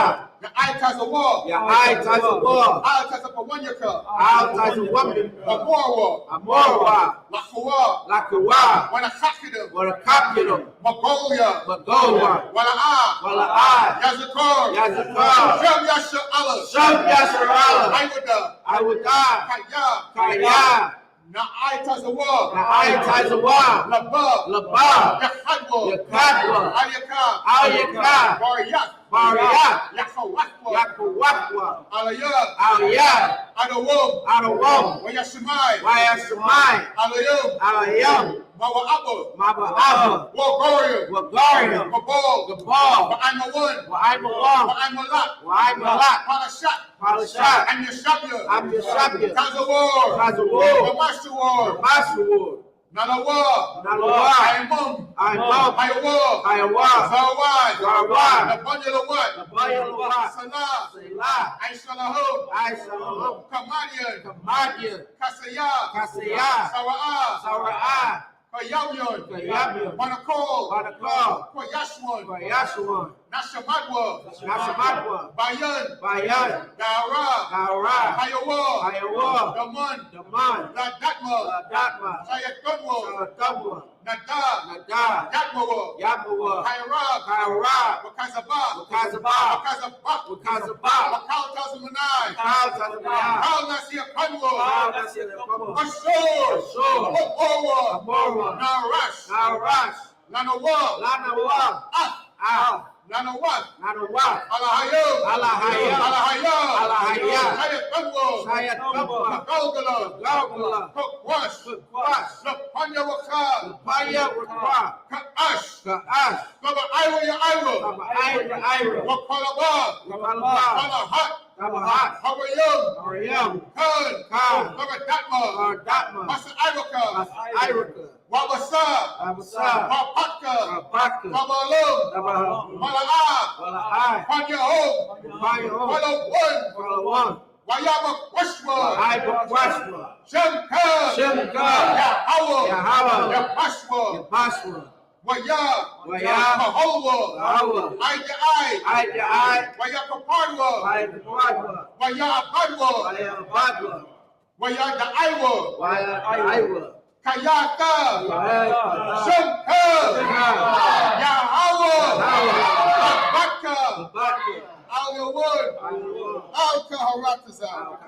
S4: Ya'ai-Tazawa.
S5: Ya'ai-Tazawa,
S4: Al-Tazapawanyaka.
S5: Al-Tazawamya,
S4: Amorwa.
S5: Amorwa,
S4: Lakuwa.
S5: Lakawa,
S4: Wanakakidim.
S5: Warakapidum,
S4: Magolia.
S5: Magowa,
S4: Wala'ah.
S5: Wala'ah,
S4: Yazakar.
S5: Yazakar,
S4: Shem Yasha Allah.
S5: Shab Yasharallah,
S4: Aiwada.
S5: I would die,
S4: Kaya.
S5: Kaya,
S4: Now I Tazawah.
S5: Na'ai-Tazawah.
S4: Labab.
S5: Labab.
S4: Yakadwa.
S5: Yakadwa.
S4: Al-Yakab.
S5: Al-Yakab.
S4: Bariyat.
S5: Bariyat.
S4: Yakawatwa.
S5: Yakuwakwa.
S4: Al-Yab.
S5: Al-Yab.
S4: Adawam.
S5: Adawam.
S4: Wayashimai.
S5: Wayashimai.
S4: Al-Yab.
S5: Al-Yab.
S4: Mawa'aba.
S5: Maba'aba.
S4: Wagorium.
S5: Wagarium.
S4: Gabal.
S5: Gabal.
S4: Wa'aimawan.
S5: Wa'aimawan.
S4: Wa'aimalak.
S5: Wa'aimalak.
S4: Parashat.
S5: Parashat.
S4: And Yeshabya.
S5: Am Yeshabya.
S4: Tazawar.
S5: Tazawar.
S4: Wamashuwar.
S5: Mashawar.
S4: Nalawa.
S5: Nalawa.
S4: Aimum.
S5: Aimum.
S4: Ayawa.
S5: Ayawa.
S4: Zawad.
S5: Zawad.
S4: Nabanyalawat.
S5: Nabanyalawat.
S4: Salah.
S5: Salah.
S4: Aishalahum.
S5: Aishalahum.
S4: Kamadian.
S5: Kamadian.
S4: Kasaya.
S5: Kasaya.
S4: Sawa'a.
S5: Sawa'a.
S4: Kayamyon.
S5: Kayamyon.
S4: Manakol.
S5: Manakol.
S4: Koyashwan.
S5: Yashuan.
S4: Nashamadwa.
S5: Nashamadwa.
S4: Bayan.
S5: Bayan.
S4: Gaura.
S5: Gaura.
S4: Hayawa.
S5: Hayawa.
S4: Daman.
S5: Daman.
S4: Ladatma.
S5: Datma.
S4: Sayatunwa.
S5: Sawatabwa.
S4: Nada.
S5: Nada.
S4: Yatmawa.
S5: Yabawa.
S4: Hayrab.
S5: Hayrab.
S4: Wakazaba.
S5: Wakazaba.
S4: Wakazaba.
S5: Wakazaba.
S4: Wakal Tazumanai.
S5: Kal Tazamaya.
S4: Kal Nasir Kanwa.
S5: Kal Nasir Kanwa.
S4: Ashur.
S5: Ashur.
S4: Waborwa.
S5: Waborwa.
S4: Narash.
S5: Narash.
S4: Nanawa.
S5: Lanawa.
S4: Ah. Nanawat.
S5: Nanawat.
S4: Alahayam.
S5: Alahayam.
S4: Alahayam.
S5: Alahayam.
S4: Sayat Kanwa.
S5: Sayat Kanwa.
S4: Galgala.
S5: Galgala.
S4: Kokwash.
S5: Kokwash.
S4: Lapanya Wakal.
S5: Paya Wakwa.
S4: Kaash.
S5: Kaash.
S4: Baba Iwa ya Iwa.
S5: Baba Ira Ira.
S4: Wakalaba.
S5: Wakalaba.
S4: Alahat.
S5: Tabahat.
S4: Hawayam.
S5: Mariam.
S4: Khan.
S5: Khan.
S4: Baba Datma.
S5: Datma.
S4: Masa Iwaka.
S5: Iraka.
S4: Wabasa.
S5: Abasa.
S4: Wapatka.
S5: Abaka.
S4: Babalum.
S5: Tabaha.
S4: Mala'a.
S5: Wala'ai.
S4: Panyahom.
S5: Panyahom.
S4: Walawan.
S5: Walawan.
S4: Wayama Washma.
S5: Ibawashma.
S4: Shemka.
S5: Shemka.
S4: Yahawa.
S5: Yahawa.
S4: Yapashma.
S5: Yabashma.
S4: Waya.
S5: Waya.
S4: Mahawa.
S5: Mahawa.
S4: Aija Ai.
S5: Ai.
S4: Waya Kapadwa.
S5: Ibawadwa.
S4: Waya Apadwa.
S5: Waya Abadwa.
S4: Waya Da'aiwa.
S5: Waya Iwa.
S4: Kayaka.
S5: Waya
S4: Shemka. Yahawa. Abaka.
S5: Abaka.
S4: Al-Yawun. Al-Kaharataza.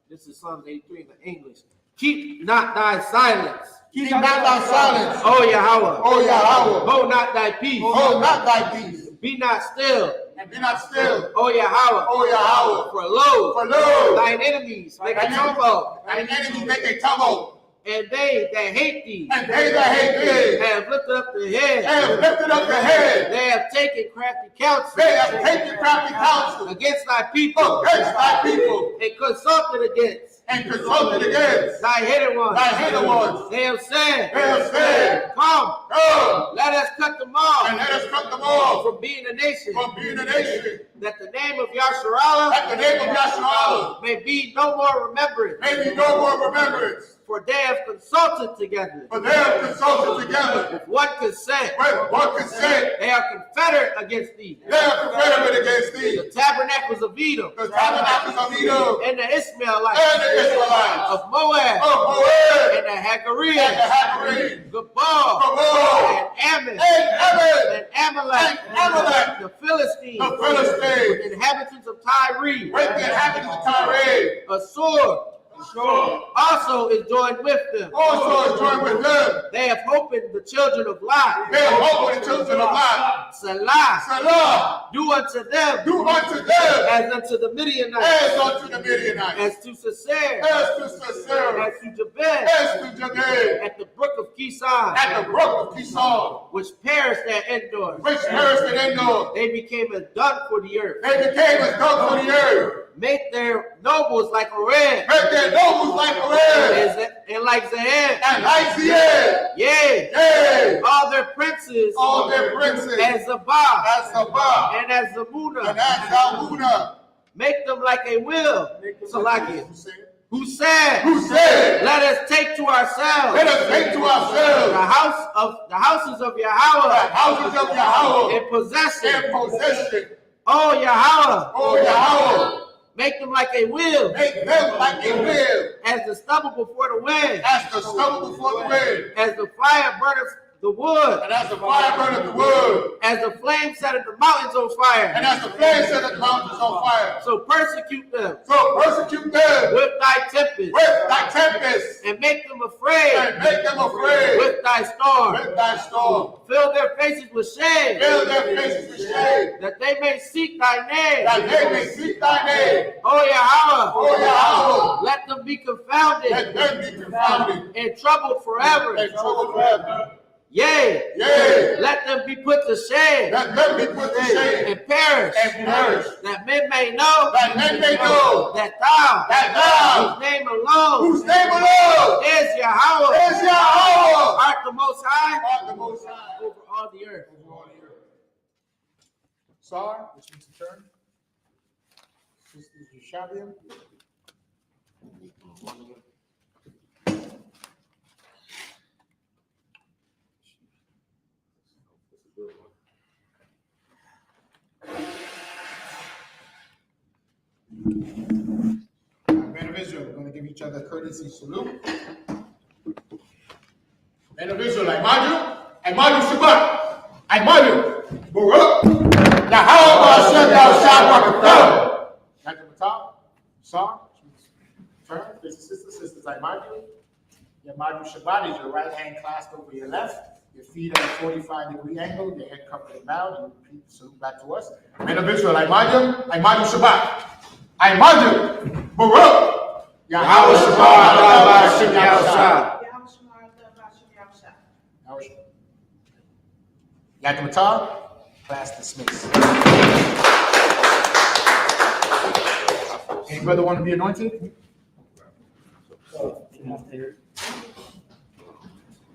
S5: This is Psalms 83 in the English. Keep not thy silence.
S4: Keep not thy silence.
S5: O Yahweh.
S4: O Yahweh.
S5: Hold not thy peace.
S4: Hold not thy peace.
S5: Be not still.
S4: And be not still.
S5: O Yahweh.
S4: O Yahweh.
S5: For lo,
S4: For lo,
S5: thine enemies make a tumult,
S4: thine enemies make a tumult.
S5: and they that hate thee
S4: And they that hate thee
S5: have lifted up the head.
S4: have lifted up the head.
S5: They have taken crafty counsel
S4: They have taken crafty counsel
S5: against thy people
S4: against thy people
S5: and consulted against
S4: and consulted against
S5: thy hidden ones.
S4: thy hidden ones.
S5: They have said,
S4: They have said,
S5: come,
S4: come,
S5: let us cut them off
S4: and let us cut them off
S5: from being a nation,
S4: from being a nation,
S5: that the name of Yasharallah
S4: that the name of Yahshua
S5: may be no more remembered,
S4: may be no more remembrance.
S5: for they have consulted together
S4: For they have consulted together
S5: with one consent.
S4: with one consent.
S5: They are confederate against thee.
S4: They are confederate against thee.
S5: The tabernacles of Edom
S4: The tabernacles of Edom
S5: and the Ishmaelites
S4: and the Israelites
S5: of Moab
S4: of Moab
S5: and the
S4: and
S5: Hagarenes,
S4: the Hagarenes,
S5: Gabal
S4: Gabal,
S5: and Ammon
S4: and Ammon,
S5: and Amalek,
S4: and Amalek,
S5: the Philistines,
S4: the Philistines,
S5: the inhabitants of Tyre,
S4: with the inhabitants of Tyre.
S5: a sword also is joined with them.
S4: Also is joined with them.
S5: They have opened the children of Lot.
S4: They have opened the children of Lot.
S5: Salah,
S4: Salah,
S5: do unto them
S4: do unto them
S5: as unto the Midianites,
S4: as unto the Midianites,
S5: as to Sisera,
S4: as to Sisera,
S5: as to Jabez,
S4: as to Jabez,
S5: at the brook of Kison,
S4: at the brook of Kison,
S5: which perished at Endor.
S4: which perished in Endor.
S5: They became a dung for the earth.
S4: They became as dung for the earth.
S5: Make their nobles like Oreb,
S4: Make their nobles like Oreb,
S5: and like Zahab.
S4: and like Ziad.
S5: Yea,
S4: Yea,
S5: all their princes
S4: all their princes,
S5: as Zabah
S4: as Sabbath,
S5: and as
S4: and
S5: Zamuna.
S4: as Zalmunna.
S5: Make them like a will, Salakia, who said,
S4: Who said,
S5: let us take to ourselves
S4: let us take to ourselves
S5: the houses of
S4: the
S5: Yahweh
S4: houses of Yahweh
S5: in possession.
S4: in possession.
S5: Oh Yahweh,
S4: O Yahweh,
S5: make them like a will,
S4: make them like a will,
S5: as the stubble before the wind,
S4: as the stubble before the wind,
S5: as the fire burneth the the wood,
S4: And as the fire burneth the wood,
S5: as the flame setteth the mountains on fire,
S4: and as the flame setteth the mountains on fire,
S5: so persecute them
S4: so persecute them
S5: with thy tempest,
S4: with thy tempest,
S5: and make them afraid
S4: and make them afraid
S5: with thy storm.
S4: with thy storm.
S5: Fill their faces with shame,
S4: Fill their faces with shame,
S5: that they may seek thy name.
S4: that they may seek thy name.
S5: O Yahweh,
S4: O Yahweh,
S5: let them be confounded
S4: let them be confounded
S5: and troubled forever.
S4: and troubled forever.
S5: Yea,
S4: Yea,
S5: let them be put to shame
S4: let them be put to shame
S5: and perish, that men may know
S4: that men may know
S5: that thou, whose name alone
S4: whose name alone
S5: is Yahweh,
S4: is Yahweh,
S5: art the Most High
S4: art the Most High
S5: over all the earth.
S4: over all the earth.
S1: Sar, which means to turn. Sisters Yeshaviam. Men of Israel, we're going to give each other a courtesy salute.
S4: Men of Israel, I.S.U.P.K, I.S.U.P.K, Baruch, Yahweh Hashem, thou shalt Rockefeller.
S1: At the top, Sar, turn, face the sisters, I.S.U.P.K. Your Madu Shabbat is your right hand clasped over your left, your feet at a 45-degree angle, your head covered and bowed. You repeat the salute back to us.
S4: Men of Israel, I.S.U.P.K, I.S.U.P.K, Baruch,
S5: Yahweh Shabbat, Hashem Yahushua.
S1: Yakamata, class dismissed. Any brother want to be anointed?